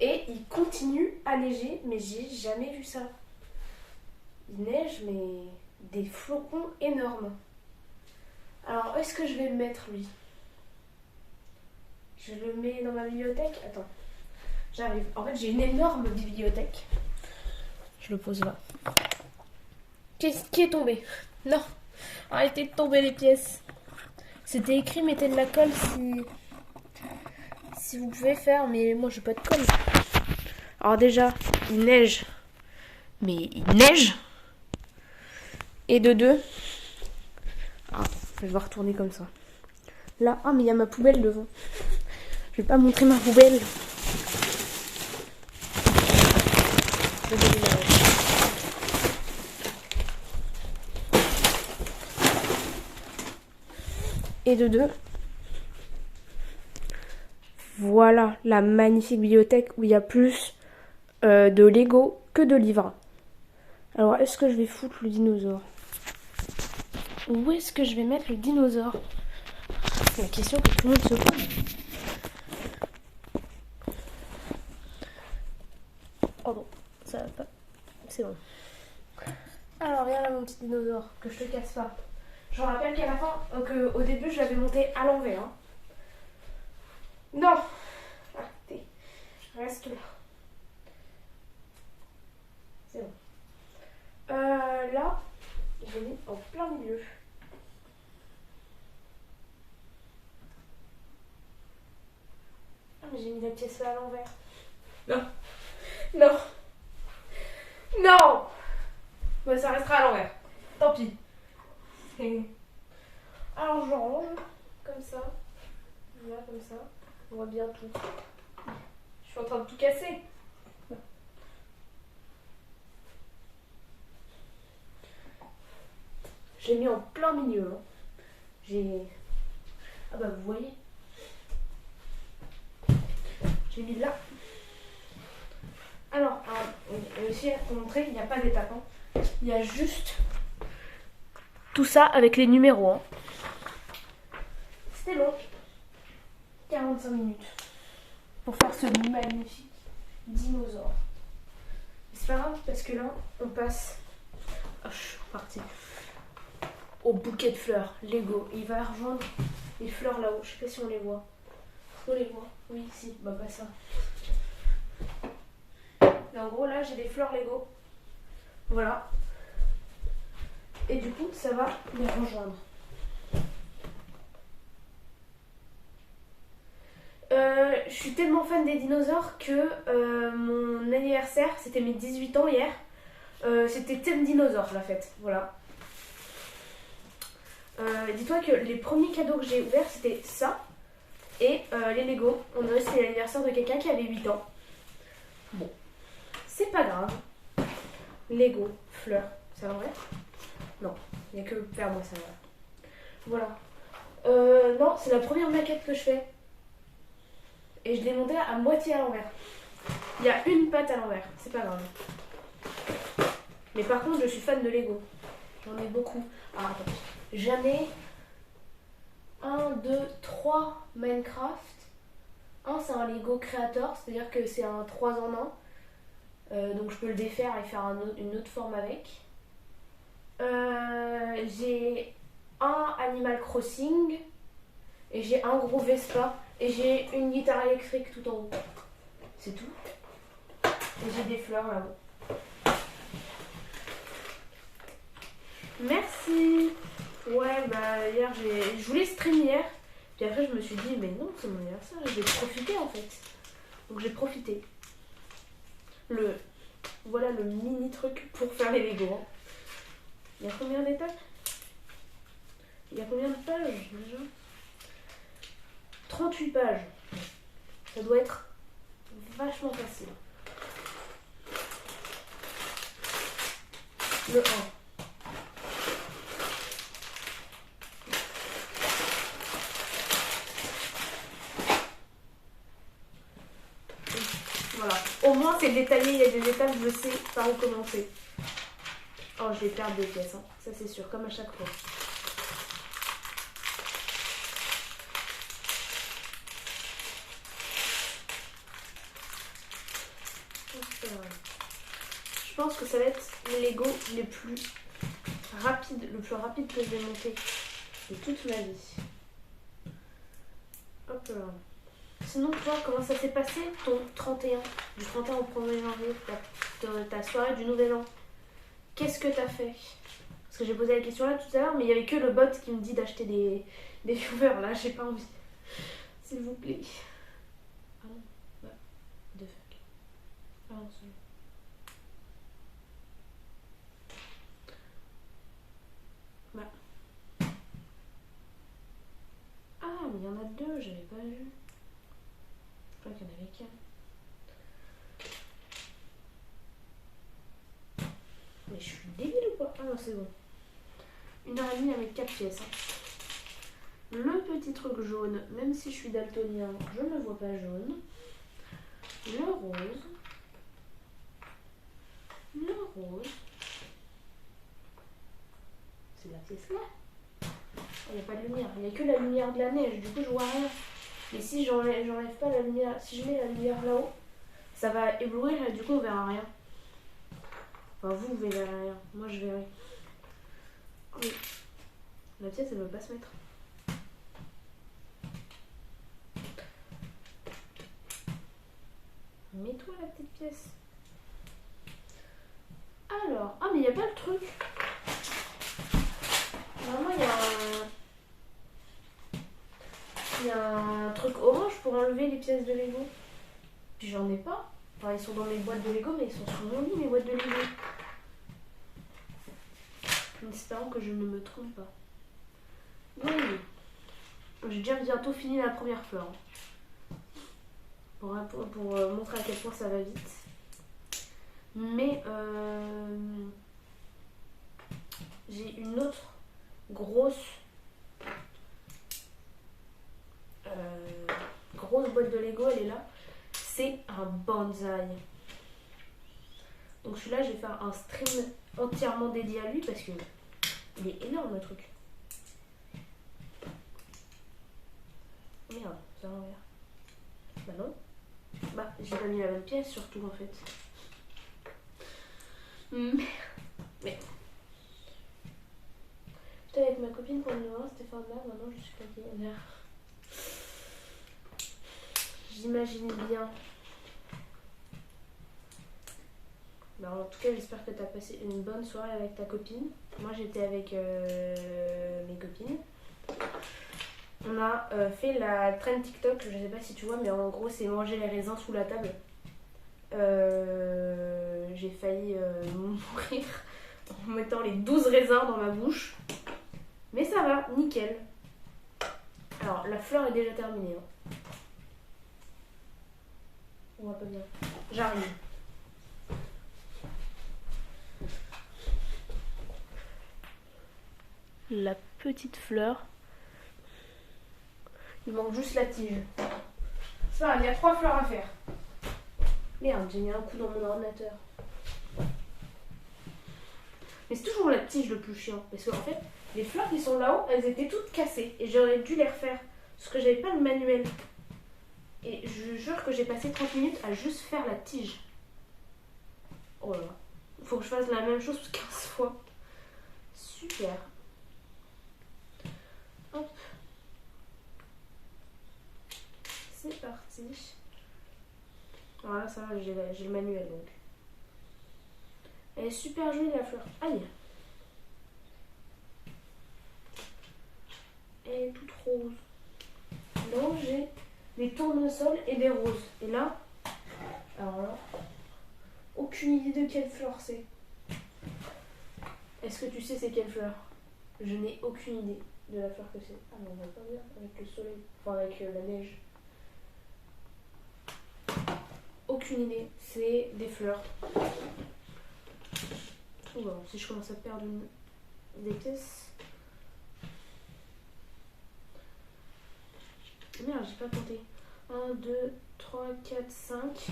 Et il continue à neiger, mais j'ai jamais vu ça. Il neige, mais des flocons énormes. Alors, où est-ce que je vais le mettre, lui? Je le mets dans ma bibliothèque. Attends, j'arrive. En fait, j'ai une énorme bibliothèque. Je le pose là. Qu'est-ce qui est tombé? Non, arrêtez de tomber les pièces. C'était écrit, mettez de la colle si vous pouvez faire, mais moi j'ai pas de colle. Alors déjà, il neige. Mais il neige. Et de deux. Ah, je vais retourner comme ça. Là, ah mais il y a ma poubelle devant. Je vais pas montrer ma poubelle. Et de deux. Voilà la magnifique bibliothèque où il y a plus de Lego que de livres. Alors, est-ce que je vais foutre le dinosaure? Où est-ce que je vais mettre le dinosaure? C'est la question que tout le monde se pose. Oh bon, ça va pas. C'est bon. Alors, viens là mon petit dinosaure, que je te casse pas. Je vous rappelle qu'à la fin, au début, je l'avais monté à l'envers. Hein. Non. Ah, reste là. C'est bon. Là, j'ai mis en plein milieu. Ah, mais j'ai mis la pièce là à l'envers. Non. Non. Non. Bah, ça restera à l'envers. Tant pis. Alors, je range comme ça. Voilà, comme ça. On voit bien tout. Je suis en train de tout casser. Je l'ai mis en plein milieu. Hein. Ah bah vous voyez. J'ai mis là. Alors, aussi pour montrer qu'il n'y a pas d'étape. Hein. Il y a juste tout ça avec les numéros. Hein. C'était long. 45 minutes. Pour faire ce magnifique dinosaure. Mais c'est pas grave parce que là, on passe. Oh, je suis repartie. Au bouquet de fleurs, Lego. Il va rejoindre les fleurs là-haut. Je sais pas si on les voit. On les voit. Oui, si. Bah, pas ça. Et en gros, là, j'ai des fleurs Lego. Voilà. Et du coup, ça va les rejoindre. Je suis tellement fan des dinosaures que mon anniversaire, c'était mes 18 ans hier. C'était thème dinosaure la fête. Voilà. Dis-toi que les premiers cadeaux que j'ai ouverts, c'était ça. Et les Lego. On dirait que c'était l'anniversaire de quelqu'un qui avait 8 ans. Bon. C'est pas grave. Lego, fleurs, ça va vrai? Non, il n'y a que vers moi ça va. Voilà. Non, c'est la première maquette que je fais. Et je l'ai montée à moitié à l'envers. Il y a une patte à l'envers, c'est pas grave. Mais par contre, je suis fan de Lego. J'en ai beaucoup. Ah, attends. J'en ai 1, 2, 3 Minecraft. Un, c'est un Lego Creator, c'est-à-dire que c'est un 3 en 1. Donc je peux le défaire et faire une autre forme avec. J'ai un Animal Crossing. Et j'ai un gros Vespa. Et j'ai une guitare électrique tout en haut. C'est tout. Et j'ai des fleurs là-haut. Merci. Ouais, bah hier je voulais stream hier. Puis après je me suis dit mais non, c'est mon anniversaire, je vais profiter en fait. Donc j'ai profité. Voilà le mini truc pour faire les Lego. Hein. Il y a combien d'étapes? Il y a combien de pages déjà? 38 pages. Ça doit être vachement facile. Le 1. Voilà. Au moins c'est détaillé, il y a des étapes, je sais par où commencer. Oh, je vais perdre des pièces, hein. Ça c'est sûr, comme à chaque fois. Je pense que ça va être les Lego le plus rapide que je vais monter de toute ma vie. Hop là. Sinon, toi, comment ça s'est passé ton 31, du 31 au 1er janvier, ta soirée du Nouvel An? Qu'est-ce que t'as fait? Parce que j'ai posé la question là tout à l'heure, mais il n'y avait que le bot qui me dit d'acheter des viewers. Là, j'ai pas envie. S'il vous plaît. Ah non. Bah, de fuck. Ah non, c'est... Bah. Ah, mais il y en a deux, j'avais pas vu. Je crois qu'il y en avait qu'un. Mais je suis débile ou pas? Ah non, c'est bon. 1h30 avec 4 pièces. Hein. Le petit truc jaune, même si je suis daltonien, je ne vois pas jaune. Le rose. Le rose. C'est la pièce là. Il n'y a pas de lumière. Il n'y a que la lumière de la neige. Du coup, je vois rien. Mais si j'enlève pas la lumière, si je mets la lumière là-haut, ça va éblouir et du coup, on verra rien. Enfin, vous verrez rien. Moi, je verrai. Oui. La pièce, elle ne veut pas se mettre. Mets-toi la petite pièce. Alors, ah mais il n'y a pas le truc. Normalement il y a un truc orange pour enlever les pièces de Lego. Puis j'en ai pas. Enfin ils sont dans mes boîtes de Lego mais ils sont sur mon lit mes boîtes de Lego. En espérant que je ne me trompe pas. Oui. J'ai déjà bientôt fini la première fleur. Pour montrer à quel point ça va vite. Mais j'ai une autre grosse boîte de Lego, elle est là. C'est un bonsaï. Donc celui-là, je vais faire un stream entièrement dédié à lui parce que il est énorme le truc. Merde, c'est à l'envers. Bah non. Bah, j'ai pas mis la même pièce surtout en fait. Merde. Mais. J'étais avec ma copine pour le numéro 1, Stéphane là, maintenant je suis claquée. J'imagine bien. Bah, en tout cas, j'espère que tu as passé une bonne soirée avec ta copine. Moi, j'étais avec mes copines. On a fait la trend TikTok, je sais pas si tu vois, mais en gros, c'est manger les raisins sous la table. J'ai failli mourir en mettant les 12 raisins dans ma bouche. Mais ça va, nickel. Alors, la fleur est déjà terminée. Hein. On va pas bien. J'arrive. La petite fleur. Il manque juste la tige. C'est pas grave, il y a 3 fleurs à faire. Merde, j'ai mis un coup dans mon ordinateur. Mais c'est toujours la tige le plus chiant. Parce qu'en fait, les fleurs qui sont là-haut, elles étaient toutes cassées. Et j'aurais dû les refaire. Parce que j'avais pas le manuel. Et je jure que j'ai passé 30 minutes à juste faire la tige. Oh là là. Faut que je fasse la même chose 15 fois. Super. Hop. C'est parti. Voilà, ça va, j'ai le manuel donc. Elle est super jolie la fleur. Aïe. Elle est toute rose. Donc j'ai des tournesols et des roses. Et là, alors là, aucune idée de quelle fleur c'est. Est-ce que tu sais c'est quelle fleur? Je n'ai aucune idée de la fleur que c'est. Ah mais on va pas bien avec le soleil. Enfin avec la neige. Aucune idée. C'est des fleurs. Oh, bah, si je commence à perdre une vitesse. Merde, j'ai pas compté. 1, 2, 3, 4, 5.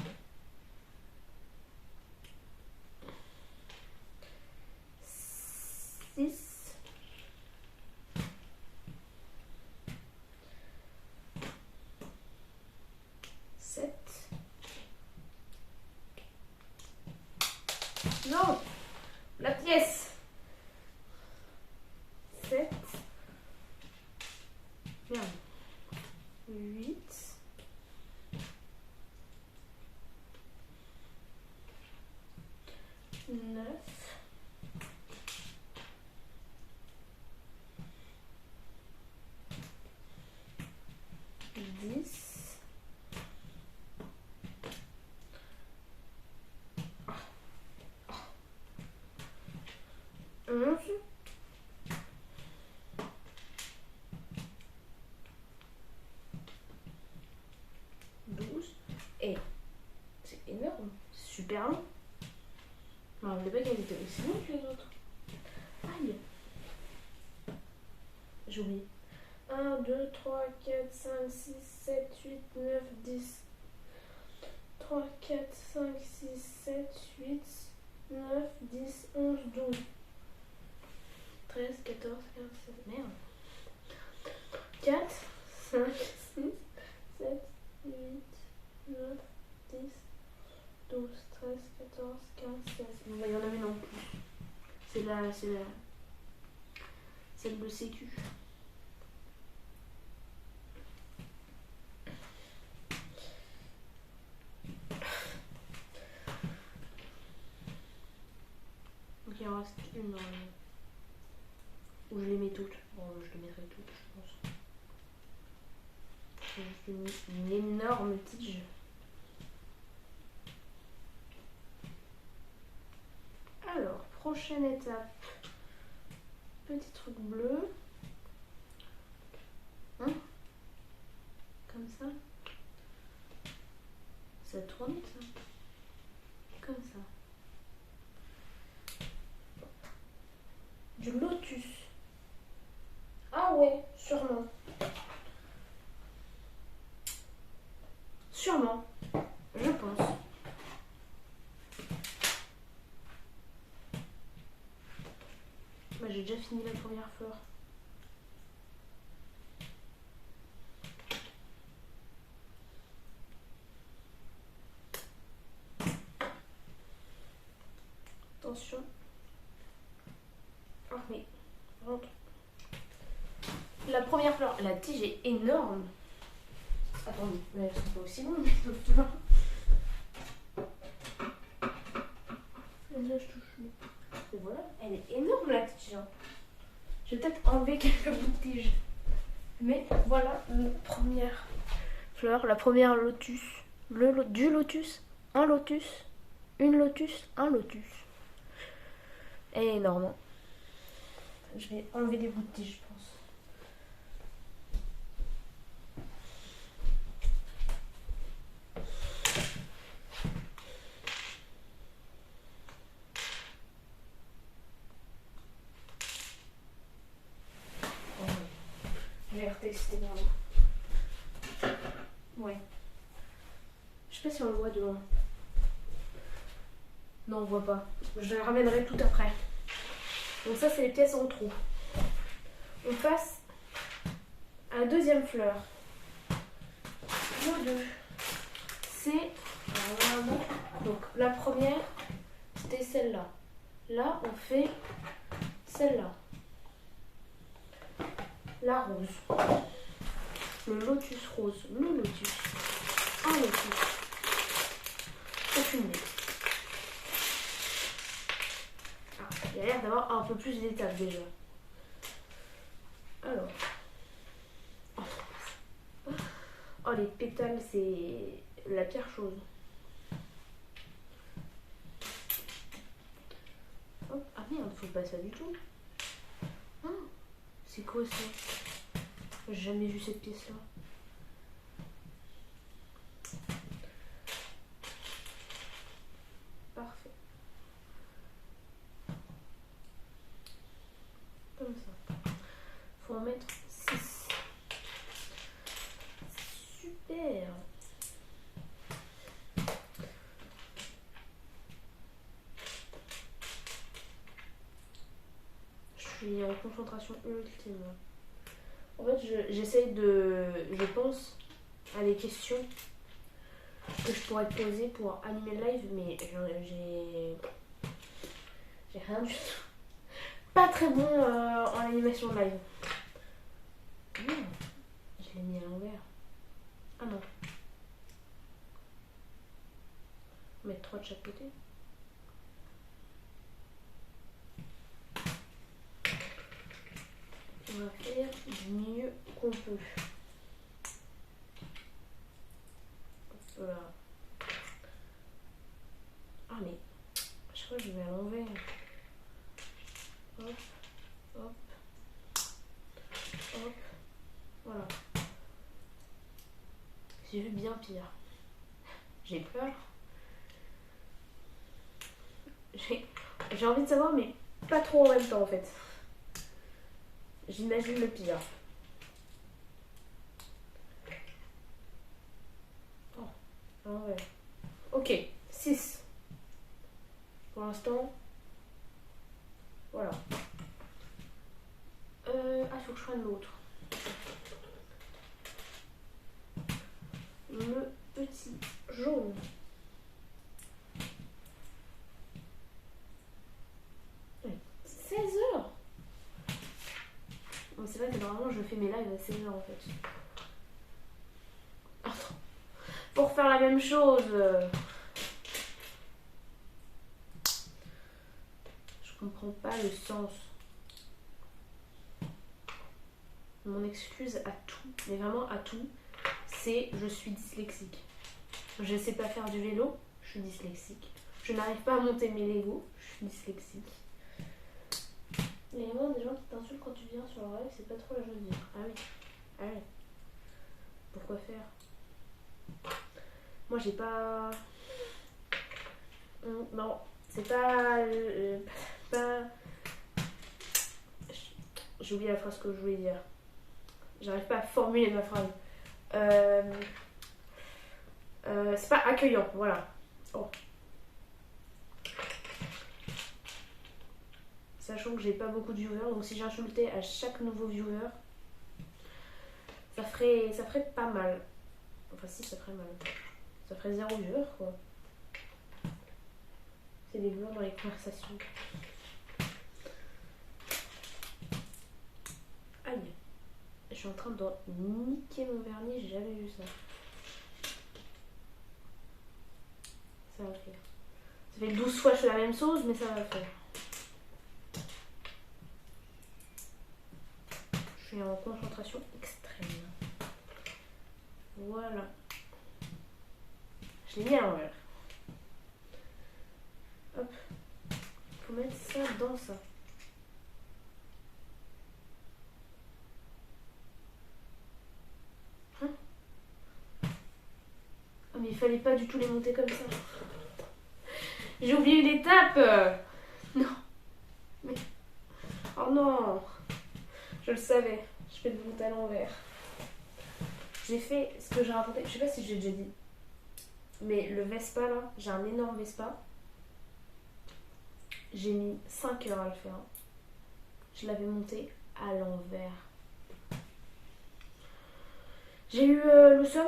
6. 7. Non! La pièce! 7. Merde. 8. 9. 10. 11. 12. Et c'est énorme. C'est super long. Je me rappelais pas qu'elle était aussi longue que les autres. Aïe. J'ai oublié. 1, 2, 3, 4, 5, 6, 7, 8, 9, 10. 3, 4, 5, 6, 7, 8, 9, 10, 11, 12. 13, 14, 15, 16. Merde. 4, 5, 6, 7, 8, 9, 10, 12, 13, 14, 15, 16. Bon, bah, il y en a une en plus. C'est celle de sécu. Donc il en reste une dans le... Ou je les mets toutes. Bon, je les mettrai toutes, je pense. J'ai juste une énorme tige. Alors, prochaine étape. Petit truc bleu. Hein? Ça tourne ça. Comme ça. Du lotus. Ah ouais, sûrement. Sûrement. Je pense. Moi j'ai déjà fini la première fleur. Attention. Oh mais rentre. La première fleur, la tige est énorme. Attendez, mais elles sont pas aussi longues. Là, je touche. Et voilà, elle est énorme la tige. Je vais peut-être enlever quelques bouts de tige. Mais voilà la première fleur, la première lotus. Du lotus, un lotus, une lotus, un lotus. Elle est énorme. Je vais enlever des bouts de tige, je pense. Je vais retester vraiment. Ouais. Je sais pas si on le voit de loin. Non, on voit pas. Je les ramènerai tout après. Donc ça, c'est les pièces en trou. On passe à la deuxième fleur. Nos deux. C'est... Donc la première, c'était celle-là. Là, on fait celle-là. La rose. Le lotus rose. Le lotus. Un lotus. Aucune idée. Ah, il y a l'air d'avoir un peu plus d'étapes déjà. Alors. Oh, les pétales, c'est la pire chose. Hop. Ah merde, faut pas ça du tout. Ah, c'est quoi ça? J'ai jamais vu cette pièce-là. Parfait. Comme ça. Faut en mettre 6. Super. Je suis en concentration ultime. En fait, j'essaye de... Je pense à des questions que je pourrais te poser pour animer le live, mais j'ai rien du tout. Pas très bon en animation de live. Je l'ai mis à l'envers. Ah non. On va mettre 3 de chaque côté. On va faire du mieux qu'on peut. Voilà. Ah mais, je crois que je vais à l'envers. Hop, hop, hop. Voilà. J'ai vu bien pire. J'ai peur. J'ai envie de savoir, mais pas trop en même temps en fait. J'imagine le pire. Oh, ah ouais. Ok, 6. Pour l'instant. Voilà. Ah, faut que je prenne l'autre. Le petit jaune. Ouais. 16 heures. Bon, c'est vrai que normalement je fais mes lives à 16 heures en fait. Attends. Pour faire la même chose. Je comprends pas le sens. Mon excuse à tout, mais vraiment à tout, c'est je suis dyslexique. Je sais pas faire du vélo, je suis dyslexique. Je n'arrive pas à monter mes Legos, je suis dyslexique. Il y a vraiment des gens qui t'insultent quand tu viens sur le live, c'est pas trop la chose de dire. Ah oui, ah oui. Pourquoi faire? Moi j'ai pas... Non, c'est pas... pas... J'ai oublié la phrase que je voulais dire. J'arrive pas à formuler ma phrase. C'est pas accueillant, voilà. Oh. Sachant que j'ai pas beaucoup de viewers, donc si j'insultais à chaque nouveau viewer, ça ferait pas mal. Enfin si, ça ferait mal. Ça ferait 0 viewer quoi. C'est des viewers dans les conversations. Aïe. Je suis en train de niquer mon vernis, j'ai jamais vu ça. Ça va faire. Ça fait 12 fois que je fais la même chose, mais ça va faire. Je suis en concentration extrême. Voilà. Je l'ai mis à l'envers. Hop. Faut mettre ça dans ça. Hein? Oh mais il fallait pas du tout les monter comme ça. J'ai oublié une étape. Non. Mais... Oh non. Je le savais. Je fais le monter à l'envers. J'ai fait ce que j'ai raconté. Je sais pas si j'ai déjà dit. Mais le Vespa là, j'ai un énorme Vespa. J'ai mis 5 heures à le faire. Je l'avais monté à l'envers. J'ai eu le seum.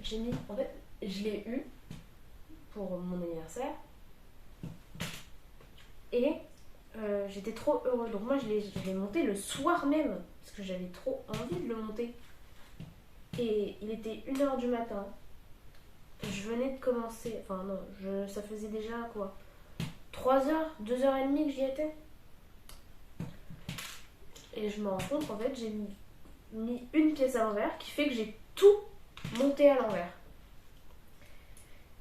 J'ai mis... En fait, je l'ai eu pour mon anniversaire. Et j'étais trop heureuse. Donc moi, je l'ai monté le soir même. Parce que j'avais trop envie de le monter. Et il était 1h du matin. Je venais de commencer. Enfin non, ça faisait déjà quoi 3 heures, 2h30 que j'y étais. Et je me rends compte, en fait, j'ai mis une pièce à l'envers qui fait que j'ai tout monté à l'envers.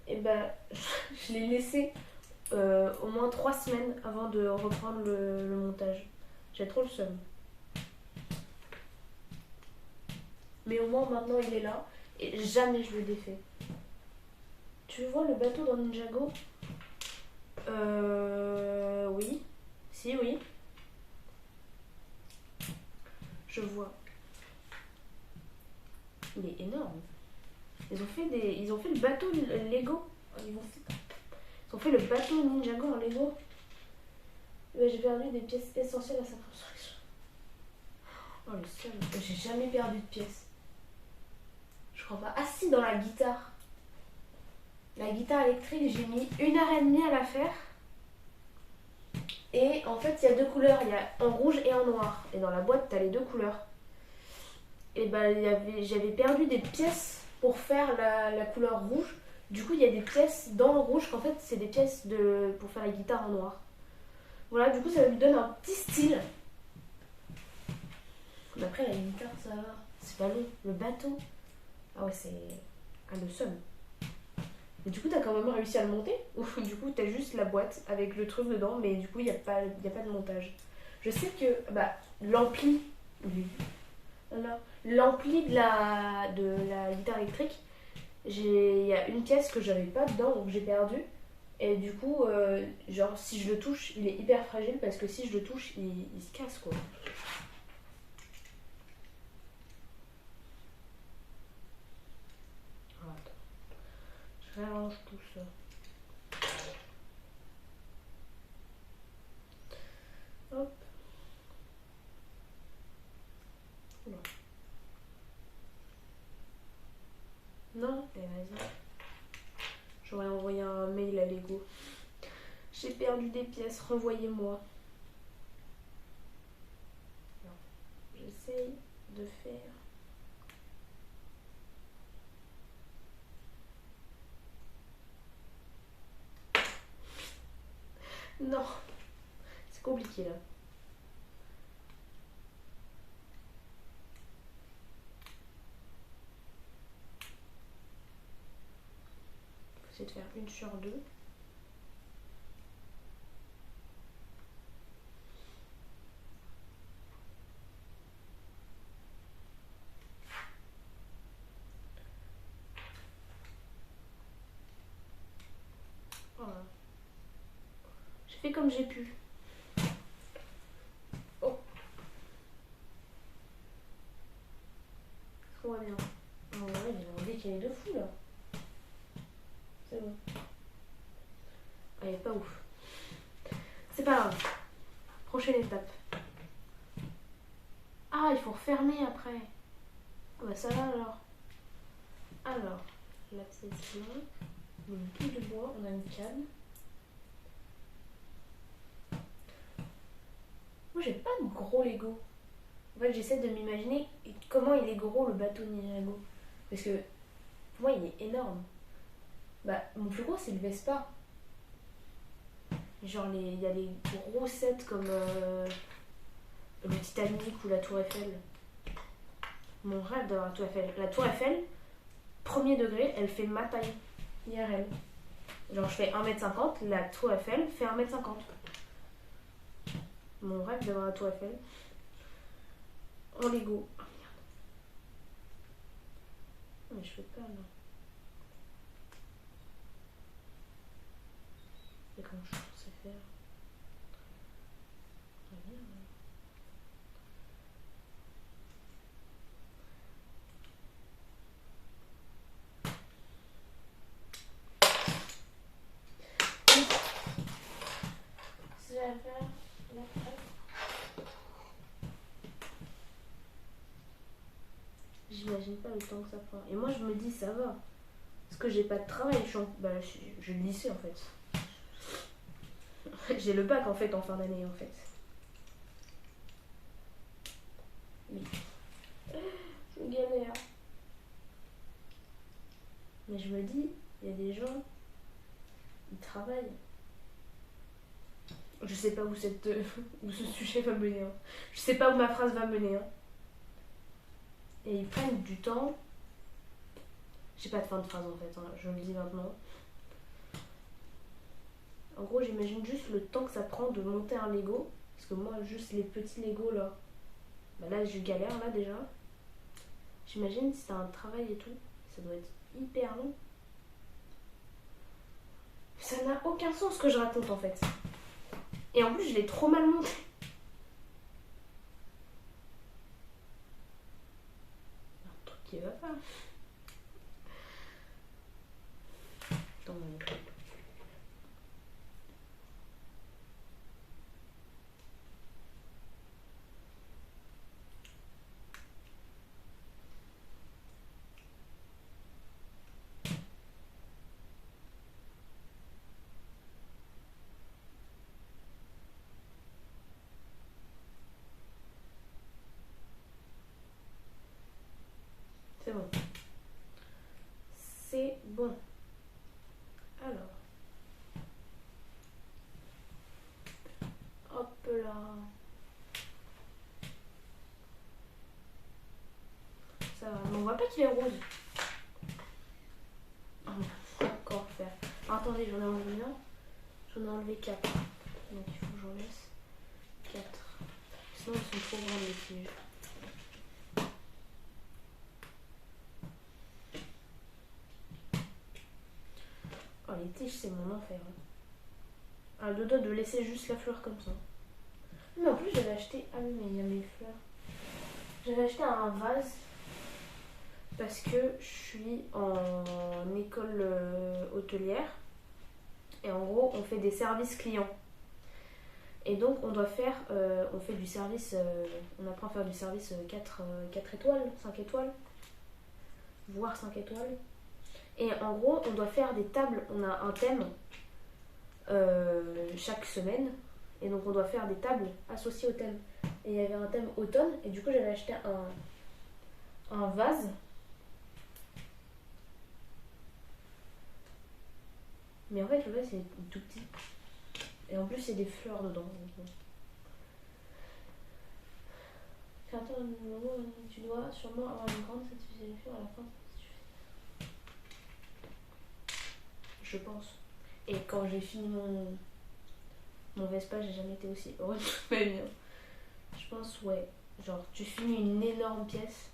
Et ben, je l'ai laissé au moins 3 semaines avant de reprendre le montage. J'ai trop le seum. Mais au moins maintenant il est là et jamais je le défais. Tu vois le bateau dans Ninjago? Oui. Si, oui. Je vois. Il est énorme. Ils ont fait le bateau Lego. Ils ont fait le bateau Ninjago en Lego. J'ai perdu des pièces essentielles à sa construction. Oh le seul. J'ai jamais perdu de pièces. Je crois pas. Ah si, dans la guitare. La guitare électrique, j'ai mis 1h30 à la faire. Et en fait, il y a 2 couleurs. Il y a en rouge et en noir. Et dans la boîte, t'as les 2 couleurs. Et ben, j'avais perdu des pièces pour faire la couleur rouge. Du coup, il y a des pièces dans le rouge qu'en fait, c'est des pièces pour faire la guitare en noir. Voilà, du coup, ça lui donne un petit style. Mais après, la guitare, ça va. C'est pas long. Le bateau. Ah ouais, c'est... Ah, le seum. Et du coup, t'as quand même réussi à le monter? Ou du coup, t'as juste la boîte avec le truc dedans, mais du coup, il n'y a pas de montage. Je sais que l'ampli... L'ampli de la guitare électrique, il y a une pièce que j'avais pas dedans, donc j'ai perdu. Et du coup, genre, si je le touche, il est hyper fragile parce que si je le touche, il se casse quoi. Alors, attends. Je réarrange tout ça. Hop. Oula. Non, et vas-y. J'aurais envoyé un mail à Lego. J'ai perdu des pièces, renvoyez-moi. J'essaye de faire. Non, c'est compliqué là. Faut essayer de faire 1 sur 2. fait comme j'ai pu. Oh. On voit bien. Oh, ouais, il y a un décalé de fou là. C'est bon. Ah, il est pas ouf. C'est pas grave. Prochaine étape. Ah, il faut refermer après. Ah bah ça va alors. Alors, la pièce là. On a une pile de bois, on a une canne. Moi j'ai pas de gros Lego. En fait j'essaie de m'imaginer comment il est gros le bateau Ninjago. Parce que pour moi il est énorme. Bah mon plus gros c'est le Vespa. Genre il y a les gros sets comme le Titanic ou la Tour Eiffel. Mon rêve d'avoir la Tour Eiffel. La Tour Eiffel, premier degré, elle fait ma taille IRL. Genre je fais 1m50, la Tour Eiffel fait 1m50. Mon rêve d'avoir la Tour Eiffel. En Lego. Oh merde. Mais je fais pas là. Et comment je suis censée faire? Ah merde. Si j'avais à faire là, j'imagine pas le temps que ça prend. Et moi je me dis ça va. Parce que j'ai pas de travail. Je le lycée en fait. J'ai le bac en fait en fin d'année en fait. Oui. Je galère. Mais je me dis, il y a des gens, ils travaillent. Je sais pas où ce sujet va mener. Hein. Je sais pas où ma phrase va mener. Hein. Et ils prennent du temps. J'ai pas de fin de phrase en fait, hein. Je le dis maintenant. En gros, j'imagine juste le temps que ça prend de monter un Lego. Parce que moi, juste les petits Lego là, bah là je galère là déjà. J'imagine si t'as un travail et tout, ça doit être hyper long. Ça n'a aucun sens ce que je raconte en fait. Et en plus, je l'ai trop mal monté. Un truc qui va pas. Attends, c'est bon. C'est bon. Alors. Hop là. Ça va. Mais on voit pas qu'il est rose. Oh, faut encore faire. Alors, attendez, j'en ai enlevé un. J'en ai enlevé 4. Donc il faut que j'en laisse 4. Sinon ils sont trop grands les tiges. Oh les tiges c'est mon enfer. Ah, le dos de laisser juste la fleur comme ça. Mais en plus j'avais acheté... Ah oui mais il y a mes fleurs. J'avais acheté un vase. Parce que je suis en école hôtelière. Et en gros on fait des services clients. Et donc on doit faire, on fait du service, on apprend à faire du service 4 étoiles, 5 étoiles, voire 5 étoiles. Et en gros on doit faire des tables, on a un thème chaque semaine. Et donc on doit faire des tables associées au thème. Et il y avait un thème automne et du coup j'avais acheté un vase. Mais en fait le vase est tout petit. Et en plus, il y a des fleurs dedans. Créateur de nouveau, tu dois sûrement avoir une grande satisfaction à la fin. Je pense. Et quand j'ai fini mon Vespa, j'ai jamais été aussi heureuse de ma vie. Je pense, ouais. Genre, tu finis une énorme pièce.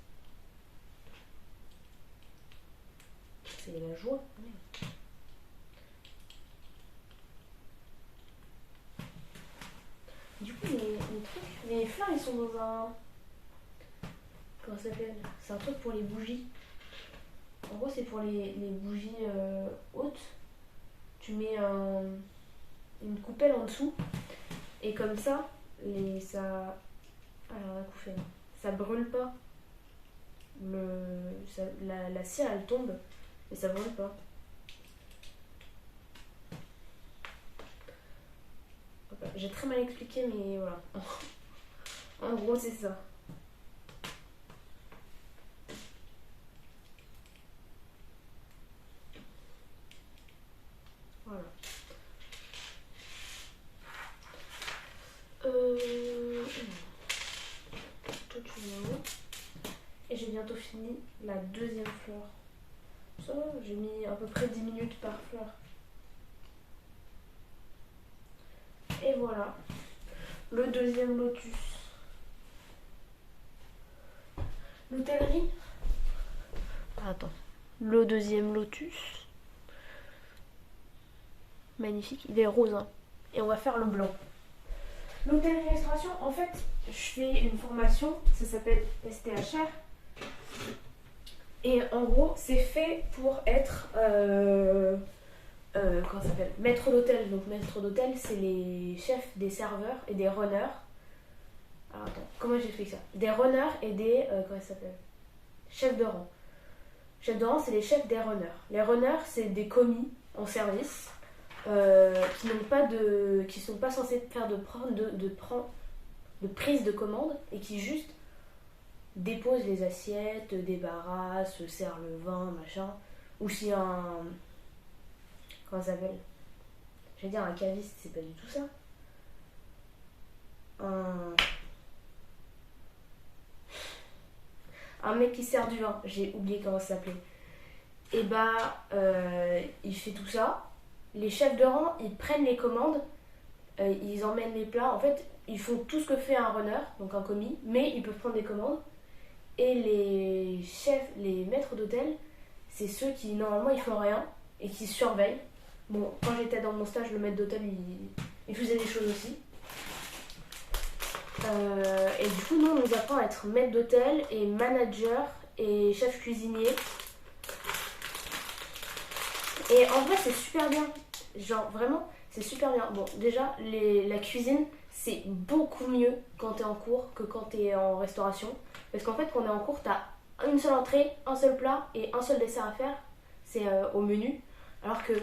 C'est la joie. Merde. Du coup, les fleurs, ils sont dans un... Comment ça s'appelle? C'est un truc pour les bougies. En gros, c'est pour les bougies hautes. Tu mets une coupelle en dessous. Et comme ça, ça... Alors, la couffaine. Ça brûle pas. La cire, elle tombe. Mais ça brûle pas. J'ai très mal expliqué, mais voilà. En gros, c'est ça. Voilà. Toi, tu viens où? Et j'ai bientôt fini la deuxième fleur. Ça va, j'ai mis à peu près 10 minutes par fleur. Et voilà. Le deuxième lotus. L'hôtellerie. Attends. Le deuxième lotus. Magnifique. Il est rose. Hein. Et on va faire le blanc. L'hôtellerie-restauration, en fait, je fais une formation. Ça s'appelle STHR. Et en gros, c'est fait pour être... comment ça s'appelle? Maître d'hôtel. Donc maître d'hôtel, c'est les chefs des serveurs et des runners. Alors attends, comment j'explique ça? Des runners et des... comment ça s'appelle? Chefs de rang. Chefs de rang, c'est les chefs des runners. Les runners, c'est des commis en service qui n'ont pas de... qui sont pas censés faire de prise de commande et qui juste déposent les assiettes, débarrassent, servent le vin, machin. Ou si un... Comment ça s'appelle? J'allais dire un caviste, c'est pas du tout ça. Un mec qui sert du vin, j'ai oublié comment ça s'appelait. Et bah, il fait tout ça. Les chefs de rang, ils prennent les commandes, ils emmènent les plats. En fait, ils font tout ce que fait un runner, donc un commis, mais ils peuvent prendre des commandes. Et les chefs, les maîtres d'hôtel, c'est ceux qui, normalement, ils font rien et qui surveillent. Bon, quand j'étais dans mon stage, le maître d'hôtel, il faisait des choses aussi. Et du coup, nous, on nous apprend à être maître d'hôtel et manager et chef cuisinier. Et en vrai, c'est super bien. Genre, vraiment, c'est super bien. Bon, déjà, la cuisine, c'est beaucoup mieux quand t'es en cours que quand t'es en restauration. Parce qu'en fait, quand on est en cours, t'as une seule entrée, un seul plat et un seul dessert à faire. C'est au menu. Alors que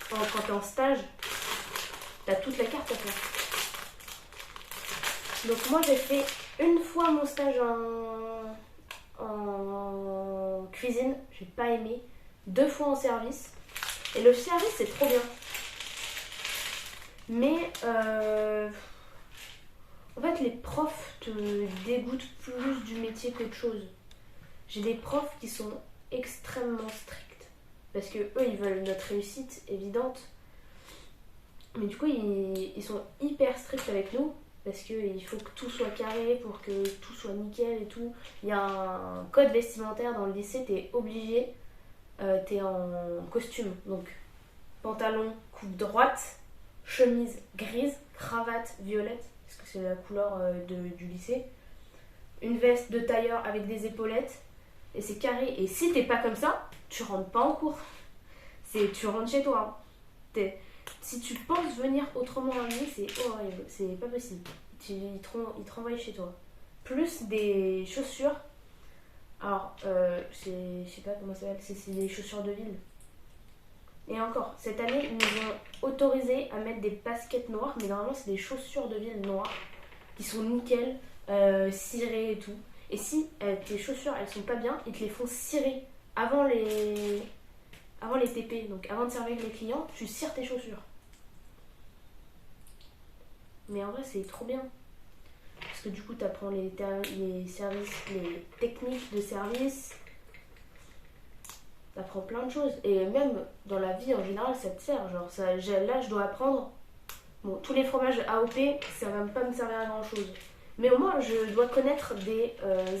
quand t'es en stage, t'as toute la carte à faire. Donc moi j'ai fait une fois mon stage en cuisine, j'ai pas aimé, 2 fois en service. Et le service c'est trop bien. Mais en fait les profs te dégoûtent plus du métier qu'autre chose. J'ai des profs qui sont extrêmement stricts. Parce que eux ils veulent notre réussite évidente. Mais du coup ils sont hyper stricts avec nous. Parce qu'il faut que tout soit carré pour que tout soit nickel et tout. Il y a un code vestimentaire dans le lycée, t'es obligé, t'es en costume. Donc pantalon, coupe droite, chemise grise, cravate violette, parce que c'est la couleur du lycée. Une veste de tailleur avec des épaulettes, et c'est carré. Et si t'es pas comme ça, tu rentres pas en cours. Tu rentres chez toi. Si tu penses venir autrement habillé, c'est horrible, c'est pas possible. Ils te renvoient chez toi. Plus des chaussures. Alors, je sais pas comment ça s'appelle, c'est des chaussures de ville. Et encore, cette année, ils nous ont autorisé à mettre des baskets noires, mais normalement, c'est des chaussures de ville noires qui sont nickel, cirées et tout. Et si tes chaussures, elles sont pas bien, ils te les font cirer avant les TP. Donc, avant de servir les clients, tu cires tes chaussures. Mais en vrai, c'est trop bien. Parce que du coup, tu apprends les services, les techniques de service. Tu apprends plein de choses. Et même dans la vie en général, ça te sert. Genre, là, je dois apprendre. Bon, tous les fromages AOP, ça va pas me servir à grand chose. Mais au moins, je dois connaître des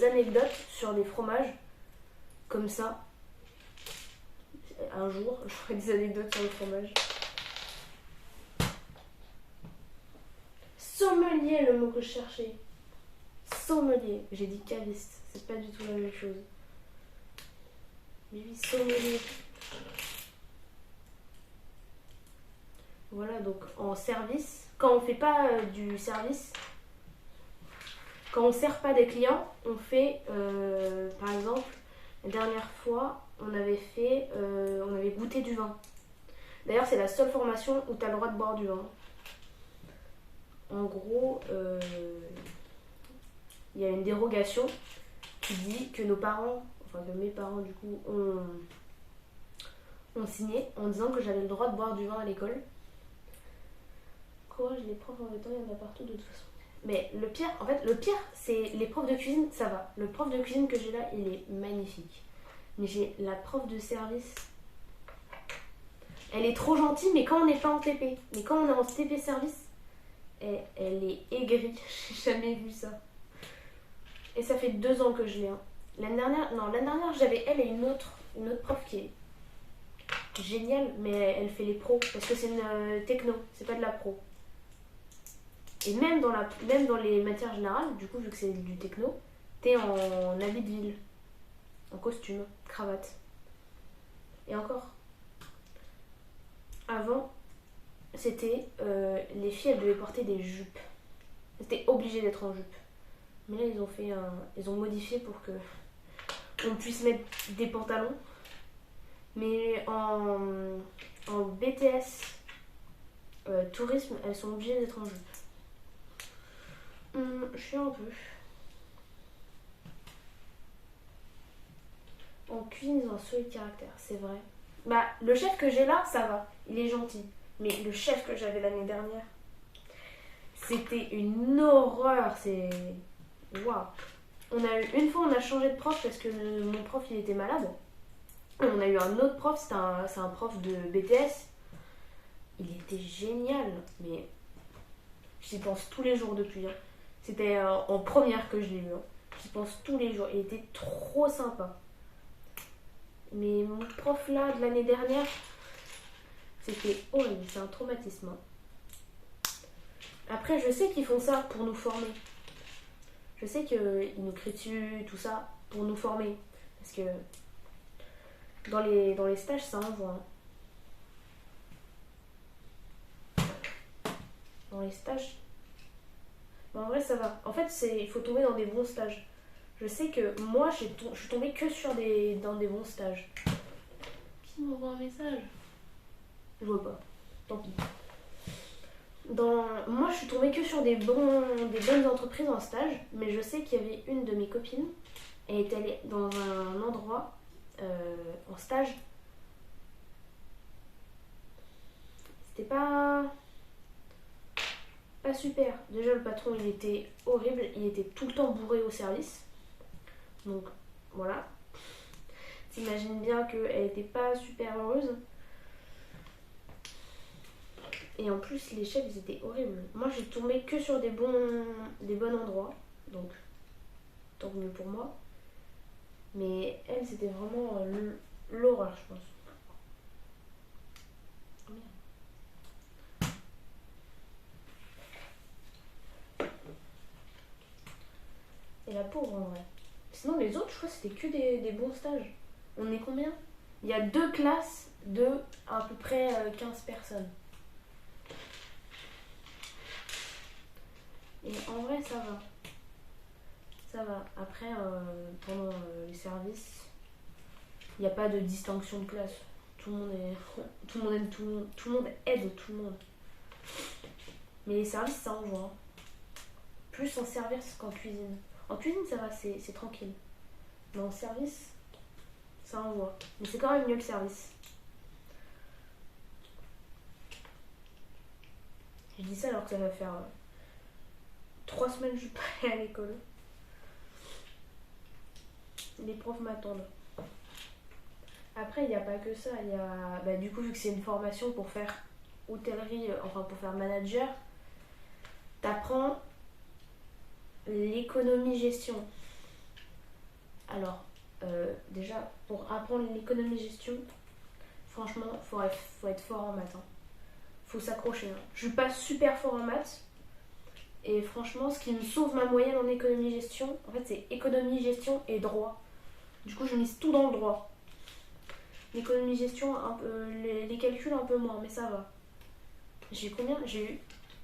anecdotes sur des fromages. Comme ça. Un jour, je ferai des anecdotes sur les fromages. sommelier le mot que je cherchais. Sommelier. J'ai dit caviste. C'est pas du tout la même chose. Mais oui, sommelier. Voilà, donc en service, quand on fait pas du service, quand on sert pas des clients, on fait, par exemple, la dernière fois, on avait goûté du vin. D'ailleurs, c'est la seule formation où tu as le droit de boire du vin. En gros, il y a une dérogation qui dit que nos parents, enfin que mes parents du coup, ont signé en disant que j'avais le droit de boire du vin à l'école. Courage, les profs en temps, il y en a partout de toute façon. Mais le pire, c'est les profs de cuisine, ça va. Le prof de cuisine que j'ai là, il est magnifique. Mais j'ai la prof de service. Elle est trop gentille, mais quand on n'est pas en TP. Mais quand on est en TP service, elle est aigrie. J'ai jamais vu ça. Et ça fait 2 ans que je l'ai. L'année dernière, j'avais elle et une autre prof qui est géniale, mais elle fait les pros. Parce que c'est une techno, c'est pas de la pro. Et même dans les matières générales, du coup, vu que c'est du techno, t'es en habit de ville. En costume, cravate. Et encore. Avant, c'était les filles, elles devaient porter des jupes. C'était obligé d'être en jupe. Mais là, ils ont modifié pour que on puisse mettre des pantalons. Mais en BTS tourisme, elles sont obligées d'être en jupe. Je suis un peu. En cuisine, ils ont un solide caractère, c'est vrai. Bah, le chef que j'ai là, ça va. Il est gentil. Mais le chef que j'avais l'année dernière, c'était une horreur. C'est... Waouh. Une fois, on a changé de prof parce que mon prof, il était malade. Et on a eu un autre prof, c'est un prof de BTS. Il était génial. Mais j'y pense tous les jours depuis. C'était en première que je l'ai eu. J'y pense tous les jours. Il était trop sympa. Mais mon prof là de l'année dernière, c'était horrible, c'est un traumatisme. Après, je sais qu'ils font ça pour nous former. Je sais qu'ils nous crient dessus, tout ça, pour nous former. Parce que dans les stages, ça envoie. Dans les stages, en vrai, ça va. En fait, il faut tomber dans des bons stages. Je sais que moi, je suis tombée que dans des bons stages. Qui m'envoie un message? Je vois pas. Tant pis. Moi, je suis tombée que sur des bonnes entreprises en stage, mais je sais qu'il y avait une de mes copines, elle est allée dans un endroit en stage. C'était pas super. Déjà, le patron, il était horrible, il était tout le temps bourré au service. Donc, voilà. T'imagines bien qu'elle était pas super heureuse. Et en plus, les chefs, ils étaient horribles. Moi, j'ai tombé que sur des bons endroits. Donc, tant mieux pour moi. Mais elle, c'était vraiment l'horreur, je pense. Et la pauvre, en vrai. Sinon, les autres, je crois que c'était que des bons stages. On est combien? Il y a 2 classes de à peu près 15 personnes. Et en vrai, ça va. Ça va. Après, pendant les services, il n'y a pas de distinction de classe. Tout le monde aime tout le monde. Tout le monde aide tout le monde. Mais les services, ça envoie. Plus en service qu'en cuisine. En cuisine, ça va, c'est tranquille. Mais en service, ça envoie. Mais c'est quand même mieux le service. Je dis ça alors que ça va faire 3 semaines que je suis pas allée à l'école. Les profs m'attendent. Après, il n'y a pas que ça. Il y a, du coup, vu que c'est une formation pour faire hôtellerie, enfin pour faire manager, t'apprends l'économie-gestion. Alors, déjà, pour apprendre l'économie-gestion, franchement, faut être fort en maths. Faut s'accrocher. Je suis pas super fort en maths, Et franchement, ce qui me sauve ma moyenne en économie-gestion, en fait, c'est économie-gestion et droit. Du coup, je mise tout dans le droit. L'économie-gestion, les calculs un peu moins, mais ça va. J'ai eu combien? J'ai eu,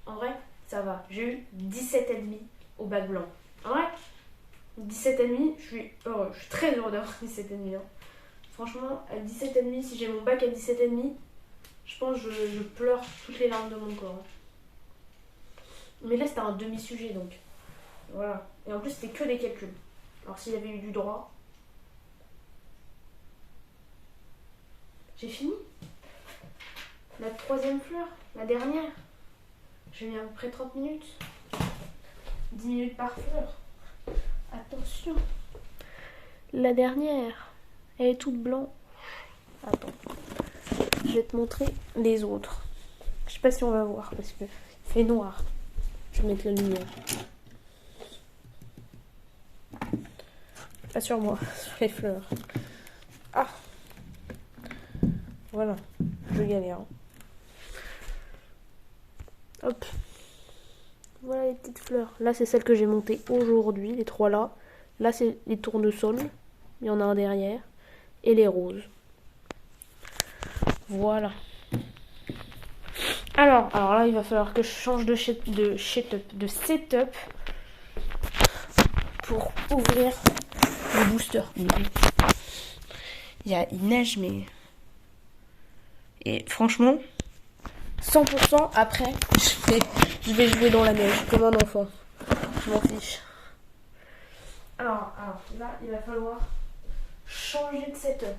en vrai, ça va. J'ai eu 17,5 au bac blanc. En vrai, 17,5, je suis heureux. Je suis très heureux d'avoir 17,5. Hein. Franchement, à 17,5, si j'ai mon bac à 17,5, je pense que je pleure toutes les larmes de mon corps. Hein. Mais là, c'était un demi-sujet, donc. Voilà. Et en plus, c'était que des calculs. Alors, s'il y avait eu du droit... J'ai fini. La troisième fleur, la dernière. J'ai mis à peu près 30 minutes. 10 minutes par fleur. Attention. La dernière, elle est toute blanche. Attends. Je vais te montrer les autres. Je sais pas si on va voir parce que il fait noir. Je vais mettre la lumière. Pas sur moi, sur les fleurs. Ah. Voilà. Je galère. Hop. Voilà les petites fleurs. Là, c'est celles que j'ai montées aujourd'hui, les trois là. Là, c'est les tournesols. Il y en a un derrière. Et les roses. Voilà. Alors là, il va falloir que je change de setup pour ouvrir le booster. Il neige, mais... Et franchement, 100% après, je vais jouer dans la neige, comme un enfant. Je m'en fiche. Alors, là, il va falloir changer de setup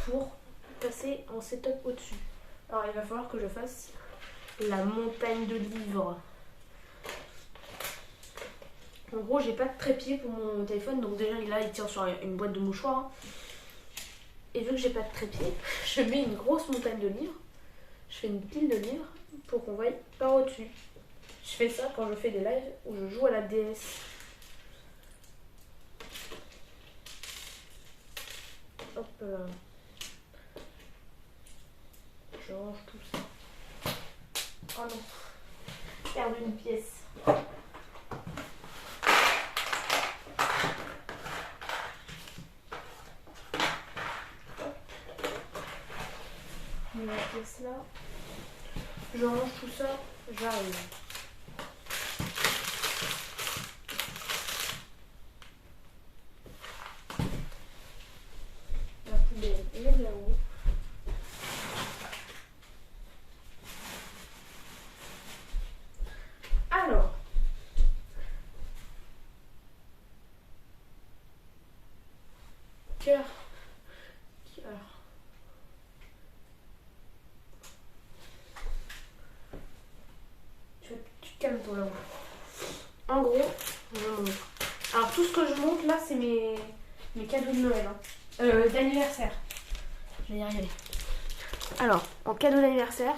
pour passer en setup au-dessus. Alors, il va falloir que je fasse la montagne de livres. En gros, j'ai pas de trépied pour mon téléphone, donc déjà là, il tient sur une boîte de mouchoirs. Hein. Et vu que j'ai pas de trépied, je mets une grosse montagne de livres. Je fais une pile de livres pour qu'on voie par au-dessus. Je fais ça quand je fais des lives où je joue à la DS. Hop là. Je range tout ça. Oh non. J'ai perdu une pièce. La pièce là. Je range tout ça. J'arrive. La poubelle est là-haut. Alors. Cœur. Tu te calmes toi là-haut. En gros, je montre. Alors tout ce que je montre là, c'est mes cadeaux de Noël. Hein. D'anniversaire. Je vais y arriver. Alors, en cadeau d'anniversaire,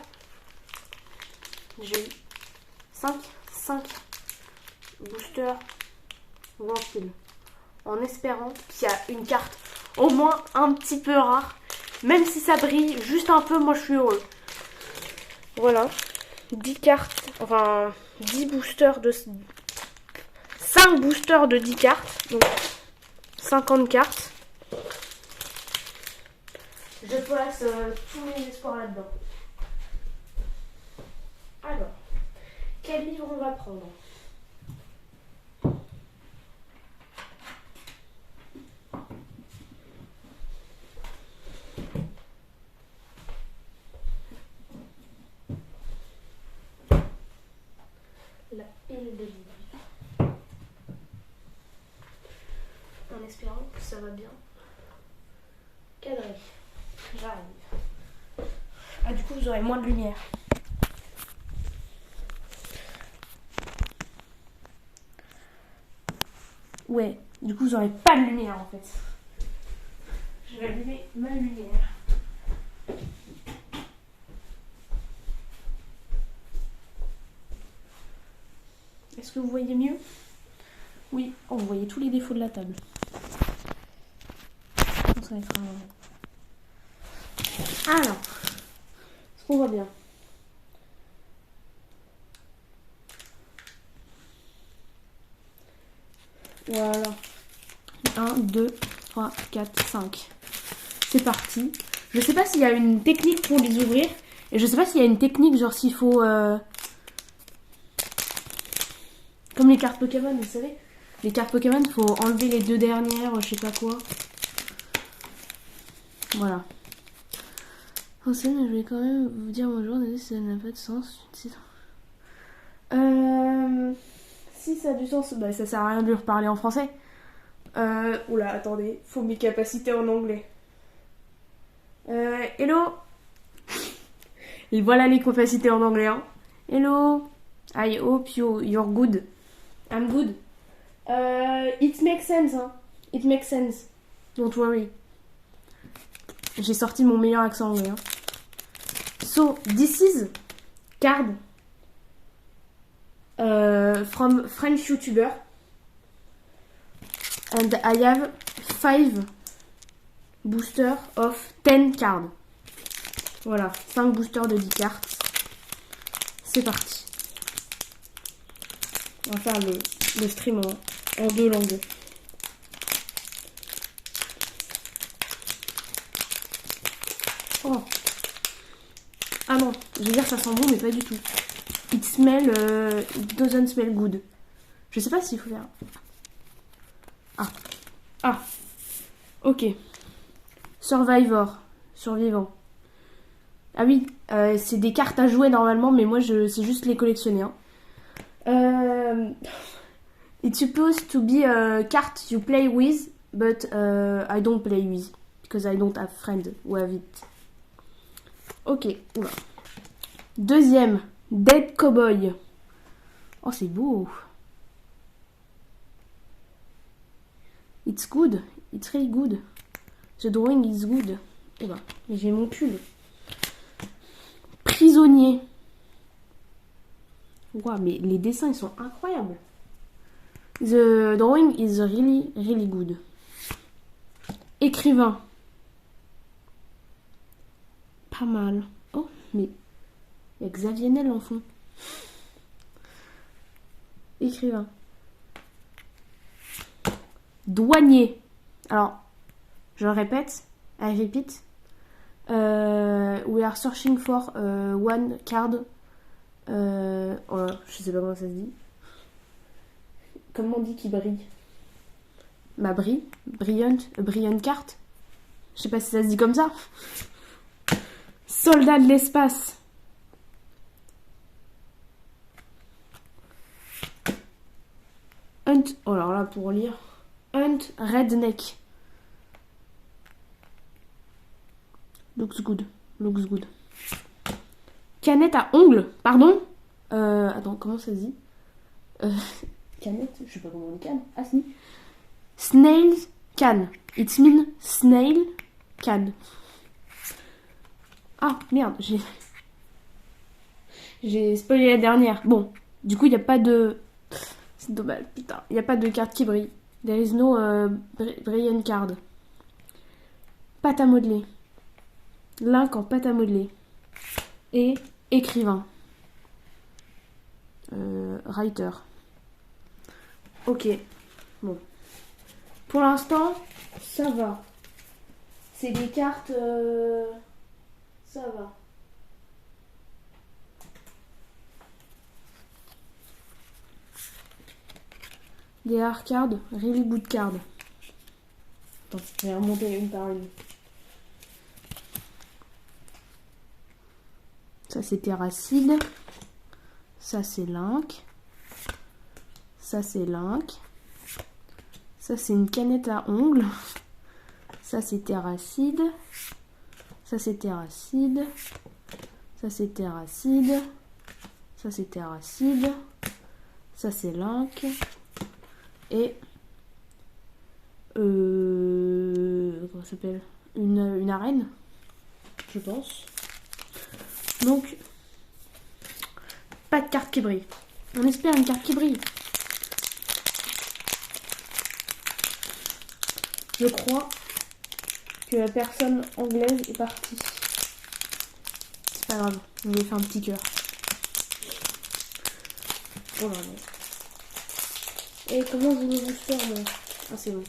j'ai eu 5 boosters Vampile. En espérant qu'il y a une carte au moins un petit peu rare. Même si ça brille juste un peu, moi je suis heureux. Voilà. 10 cartes, enfin 10 boosters de... 5 boosters de 10 cartes. Donc 50 cartes. Je place tous mes espoirs là-dedans. Alors, quel livre on va prendre? La pile de livres. En espérant que ça va bien cadrer. J'arrive. Ah, du coup, vous aurez moins de lumière. Ouais, du coup, vous n'aurez pas de lumière en fait. Je vais allumer ma lumière. Est-ce que vous voyez mieux? Oui, oh, vous voyez tous les défauts de la table. Ça va être alors, est-ce qu'on voit bien? Voilà. 1, 2, 3, 4, 5. C'est parti. Je sais pas s'il y a une technique pour les ouvrir. Et je sais pas s'il y a une technique, genre s'il faut... Comme les cartes Pokémon, vous savez. Les cartes Pokémon, il faut enlever les 2 dernières, je sais pas quoi. Voilà. Oh, c'est mais je vais quand même vous dire bonjour, si ça n'a pas de sens. Si ça a du sens, bah ça sert à rien de lui reparler en français. Oula, attendez, faut mes capacités en anglais. Hello. Et voilà les capacités en anglais. Hein. Hello. I hope you're good. I'm good. It makes sense. Hein. It makes sense. Don't worry. J'ai sorti mon meilleur accent anglais. Hein. So, this is card from French YouTuber. And I have 5 boosters of 10 cards. Voilà, 5 boosters de 10 cartes. C'est parti. On va faire le stream en 2 langues. Oh. Ah non, je veux dire ça sent bon mais pas du tout. It smell, it doesn't smell good. Je sais pas s'il faut faire... Ah. Ok. Survivor. Survivant. Ah oui, c'est des cartes à jouer normalement, mais moi c'est juste les collectionner. Hein. It's supposed to be a card you play with, but I don't play with, because I don't have friends who have it. Ok, oula. Deuxième, Dead Cowboy. Oh, c'est beau. It's good, it's really good. The drawing is good. Oula, mais j'ai mon pull. Prisonnier. Wow, mais les dessins ils sont incroyables. The drawing is really, really good. Écrivain. Pas mal. Oh, mais il y a Xavier Niel en fond. Écrivain. Douanier. Alors, je le répète. I repeat. We are searching for one card. Oh, je sais pas comment ça se dit. Comment on dit qu'il brille? Ma brille? Brilliant carte? Je sais pas si ça se dit comme ça. Soldat de l'espace. Hunt. Oh alors là pour lire. Hunt Redneck. Looks good. Canette à ongles. Pardon. Attends, comment ça se dit? Canette, je sais pas comment on dit canne. Ah si. Snail can. It mean snail can. Ah merde, j'ai spoilé la dernière. Bon, du coup il n'y a pas de... C'est dommage, putain. Il n'y a pas de carte qui brille. There is no brilliant card. Pâte à modeler. Link en pâte à modeler. Et écrivain. Writer. Ok. Bon. Pour l'instant, ça va. C'est des cartes... Ça va. Des hard cards, really good cards. Attends, je vais remonter une par une. Ça c'est Terracide. Ça c'est Link. Ça c'est Link. Ça c'est une canette à ongles. Ça c'est Terracide. Ça c'est Terracide. Ça c'est Terracide. Ça c'est Terracide. Ça c'est Link. Et comment ça s'appelle, une arène, je pense. Donc pas de carte qui brille. On espère une carte qui brille. Je crois que la personne anglaise est partie. C'est pas grave, on lui fait un petit cœur. Oh là là. Et comment vous le booster, moi? Ah, c'est bon.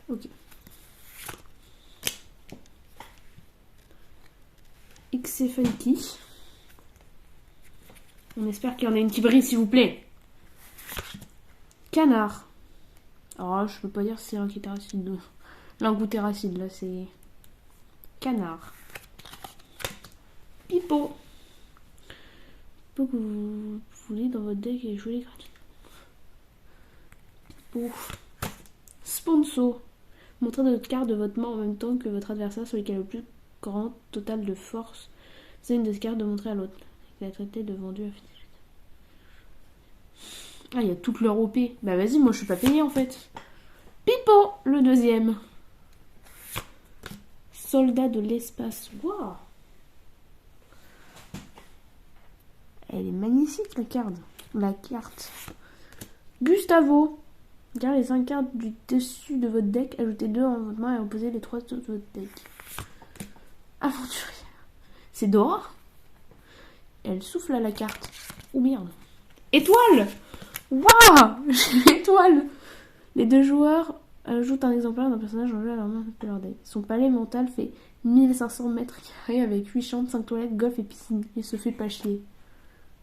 Ok. XC Funky. On espère qu'il y en a une qui brille, s'il vous plaît. Canard. Alors, je peux pas dire si c'est un qui est terracide. L'angoutéracide, là, c'est... Canard. Pipo. Pipo que vous voulez dans votre deck et jouer gratuitement. Pipo. Sponsor. Montrez notre carte de votre main en même temps que votre adversaire sur lequel a le plus grand total de force. C'est une des cartes de montrer à l'autre. Il a traité de vendu à finir. Ah, il y a toute leur OP. Bah vas-y, moi je suis pas payée en fait. Pipo, le deuxième. Soldat de l'espace. Waouh. Elle est magnifique la carte. La carte. Gustavo. Regardez les 5 cartes du dessus de votre deck. Ajoutez 2 en votre main et opposez les 3 autres de votre deck. Aventurière. C'est Dora. Elle souffle à la carte. Oh merde. Étoile. Waouh. J'ai l'étoile. Les 2 joueurs ajoutent un exemplaire d'un personnage en jeu à leur main de leur deck. Son palais mental fait 1500 mètres carrés avec 8 chambres, 5 toilettes, golf et piscine. Il se fait pas chier.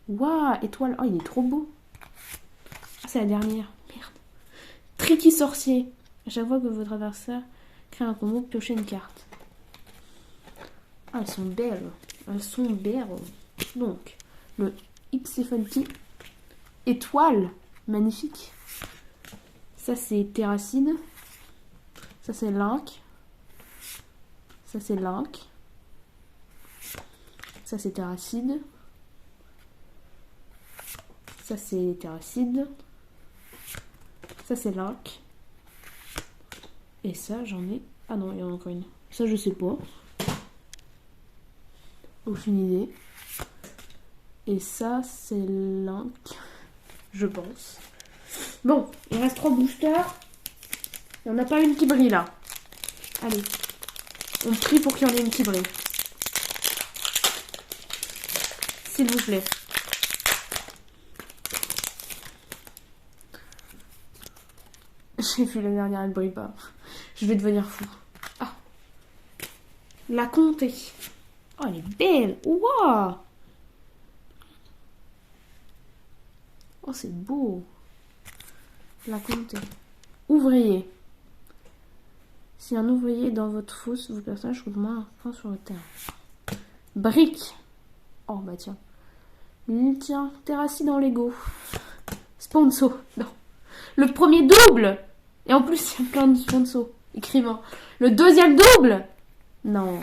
Waouh, étoile. Oh, il est trop beau. Ah, c'est la dernière. Merde. Tricky sorcier. À chaque fois que votre adversaire crée un combo, piochez une carte. Ah, elles sont belles. Elles sont belles. Donc, le Ipsifonti. Étoile. Magnifique. Ça, c'est Terracide. Ça, c'est Link. Ça, c'est Link. Ça, c'est Terracide. Ça, c'est Terracide. Ça, c'est Link. Et ça, j'en ai... Ah non, il y en a encore une. Ça, je sais pas. Aucune idée. Et ça, c'est Link. Je pense. Bon, il reste 3 boosters. Il n'y en a pas une qui brille là. Allez. On prie pour qu'il y en ait une qui brille. S'il vous plaît. J'ai vu la dernière, elle brille pas. Je vais devenir fou. Ah. La comté. Oh, elle est belle. Waouh. Oh, c'est beau. La comté. Ouvrier. Si un ouvrier est dans votre fosse, vos personnages trouvent moins un point sur le terrain. Brique. Oh, bah tiens. Tiens, Terracide en Lego. Sponsor. Non. Le premier double. Et en plus, il y a plein de sponsors. Écrivain. Le deuxième double. Non.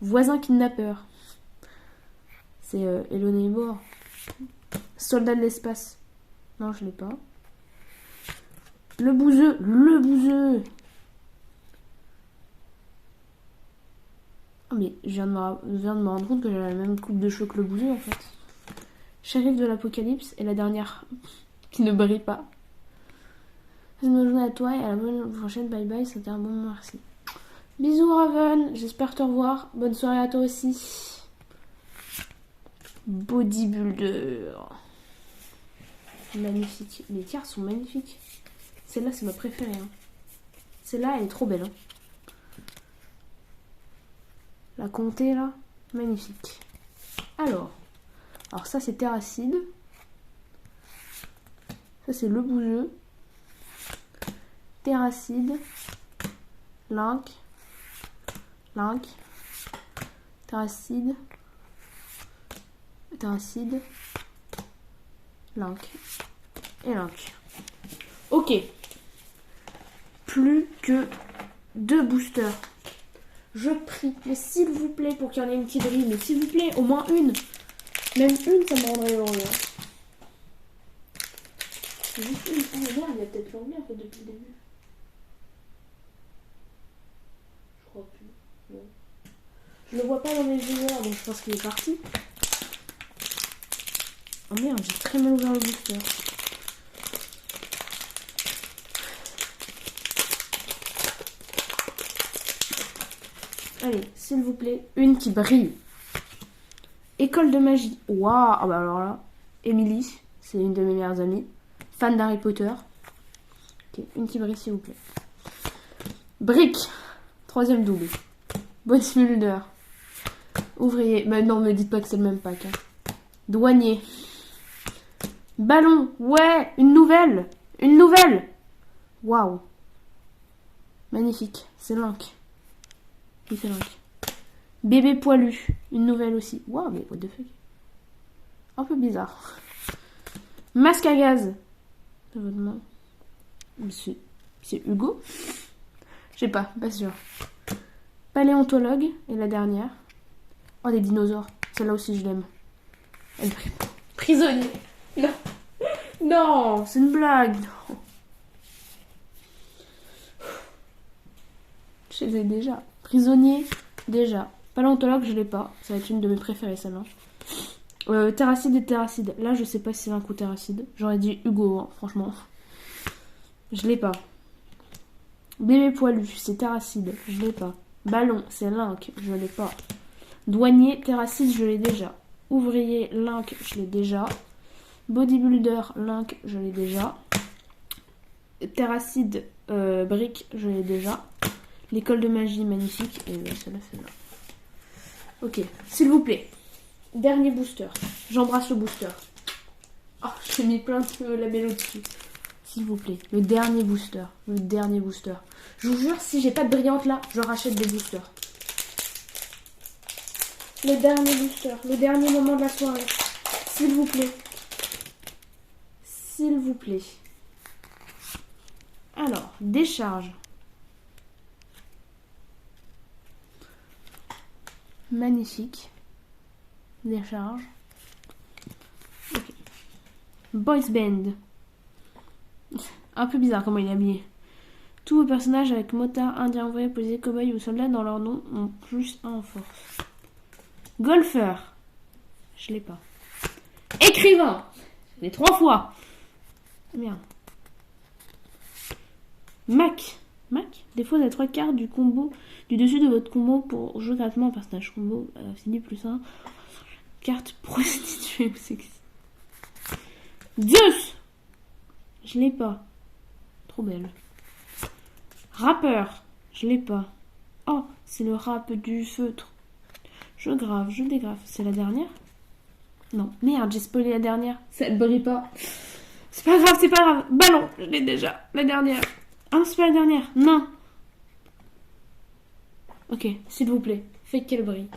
Voisin kidnappeur. C'est Elonibor. Soldat de l'espace. Non, je l'ai pas. Le bouseux. Le bouseux. Oh, mais je viens de me rendre compte que j'ai la même coupe de cheveux que le bouseux, en fait. Shérif de l'Apocalypse est la dernière qui ne brille pas. Bonne journée à toi et à la prochaine. Bye bye, c'était un bon moment, merci. Bisous Raven, j'espère te revoir. Bonne soirée à toi aussi. Bodybuilder. Magnifique. Les cartes sont magnifiques. Celle-là, c'est ma préférée. Hein. Celle-là, elle est trop belle. Hein. La comté, là, magnifique. Alors ça, c'est Terracide. Ça, c'est le bouseux. Terracide. Link. Link. Terracide. Terracide. Link. Et Link. Ok. Plus que 2 boosters. Je prie. Mais s'il vous plaît, pour qu'il y en ait une qui brille. Mais s'il vous plaît, au moins une. Même une, ça me rendrait heureux. Juste une. Ah, mais merde, il y a peut-être l'anglais en fait depuis le début. Je crois plus. Non. Je le vois pas dans mes joueurs, donc je pense qu'il est parti. Oh merde, j'ai très mal ouvert le booster. Allez, s'il vous plaît, une qui brille. École de magie. Waouh, ah bah alors là, Emily, c'est une de mes meilleures amies. Fan d'Harry Potter. Ok, une qui brille, s'il vous plaît. Brick. Troisième double. Bodybuilder. Ouvrier. Bah non, me dites pas que c'est le même pack. Hein. Douanier. Ballon. Ouais, une nouvelle. Une nouvelle. Waouh. Magnifique. C'est Link. Qui fait Link. Bébé poilu. Une nouvelle aussi. Waouh, mais what the fuck. Un peu bizarre. Masque à gaz. C'est Hugo. Je sais pas sûr. Paléontologue. Et la dernière. Oh, des dinosaures. Celle-là aussi, je l'aime. Prisonnier. Non. Non, c'est une blague. Non. Je les ai déjà. Prisonnier, déjà. Paléontologue, je l'ai pas. Ça va être une de mes préférées, celle-là. Terracide et Terracide. Là, je sais pas si c'est un coup Terracide. J'aurais dit Hugo, hein, franchement. Je l'ai pas. Bébé poilu, c'est Terracide. Je l'ai pas. Ballon, c'est Link. Je l'ai pas. Douanier, Terracide, je l'ai déjà. Ouvrier, Link, je l'ai déjà. Bodybuilder, Link, je l'ai déjà. Terracide, Brick, je l'ai déjà. L'école de magie, magnifique. Et celle-là, celle-là. Ok, s'il vous plaît. Dernier booster. J'embrasse le booster. Oh, j'ai mis plein de labellos dessus. S'il vous plaît, le dernier booster. Le dernier booster. Je vous jure, si j'ai pas de brillante là, je rachète des boosters. Le dernier booster. Le dernier moment de la soirée. S'il vous plaît. S'il vous plaît. Alors, décharge. Magnifique. Décharge. Okay. Boys Band. Un peu bizarre comment il est habillé. Tous vos personnages avec motard, indien, envoyé, policier, cow-boy ou soldat dans leur nom ont plus 1 en force. Golfeur. Je l'ai pas. Écrivain. Je l'ai 3 fois. Merde. Mac. Défaut des 3 quarts du combo du dessus de votre combo pour jouer gratuitement un personnage combo. Fini plus 1. Carte prostituée ou sexy. Zeus. Je l'ai pas. Trop belle. Rappeur. Je l'ai pas. Oh, c'est le rap du feutre. Je grave, je dégrave. C'est la dernière? Non. Merde, j'ai spoilé la dernière. Ça ne brille pas. C'est pas grave, c'est pas grave. Ballon, je l'ai déjà. La dernière. Ah, c'est pas la dernière. Non. Ok, s'il vous plaît. Faites qu'elle brille.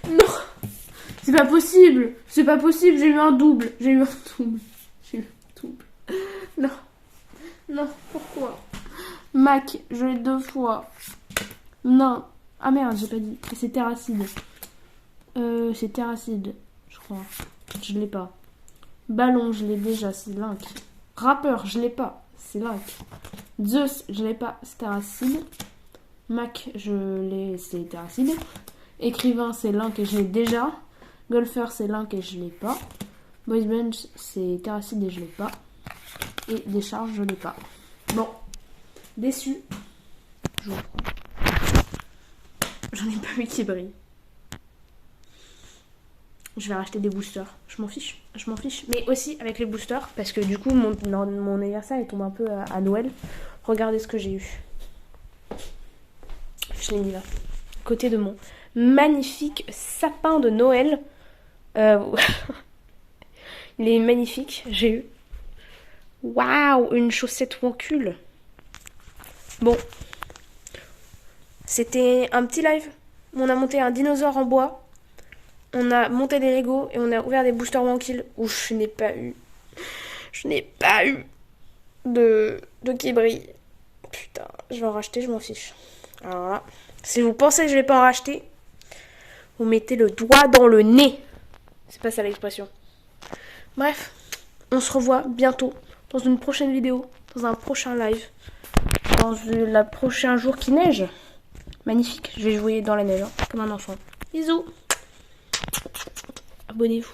Non. C'est pas possible. C'est pas possible. J'ai eu un double. Non. Non, pourquoi? Mac, je l'ai 2 fois. Non. Ah merde, j'ai pas dit. C'est Terracide. C'est Terracide, je crois. Je l'ai pas. Ballon, je l'ai déjà, c'est Link. Rappeur, je l'ai pas, c'est Link. Zeus, je l'ai pas, c'est Terracide. Mac, je l'ai, c'est Terracide. Écrivain, c'est Link et je l'ai déjà. Golfeur, c'est Link et je l'ai pas. Boys Band, c'est Terracide et je l'ai pas. Et décharge, je l'ai pas. Bon, déçu. Je vous prends. J'en ai pas eu qui brille. Je vais racheter des boosters. Je m'en fiche. Mais aussi avec les boosters, parce que du coup, mon anniversaire, il tombe un peu à Noël. Regardez ce que j'ai eu. Je l'ai mis là. Côté de mon magnifique sapin de Noël. Il est magnifique. J'ai eu. Waouh, une chaussette Wancule. Bon. C'était un petit live. On a monté un dinosaure en bois. On a monté des Lego et on a ouvert des boosters Wankil où je n'ai pas eu de qui brille. Putain, je vais en racheter, je m'en fiche. Alors là, si vous pensez que je vais pas en racheter, vous mettez le doigt dans le nez. C'est pas ça l'expression. Bref, on se revoit bientôt dans une prochaine vidéo, dans un prochain live, dans le prochain jour qui neige. Magnifique, je vais jouer dans la neige, hein, comme un enfant. Bisous. Abonnez-vous.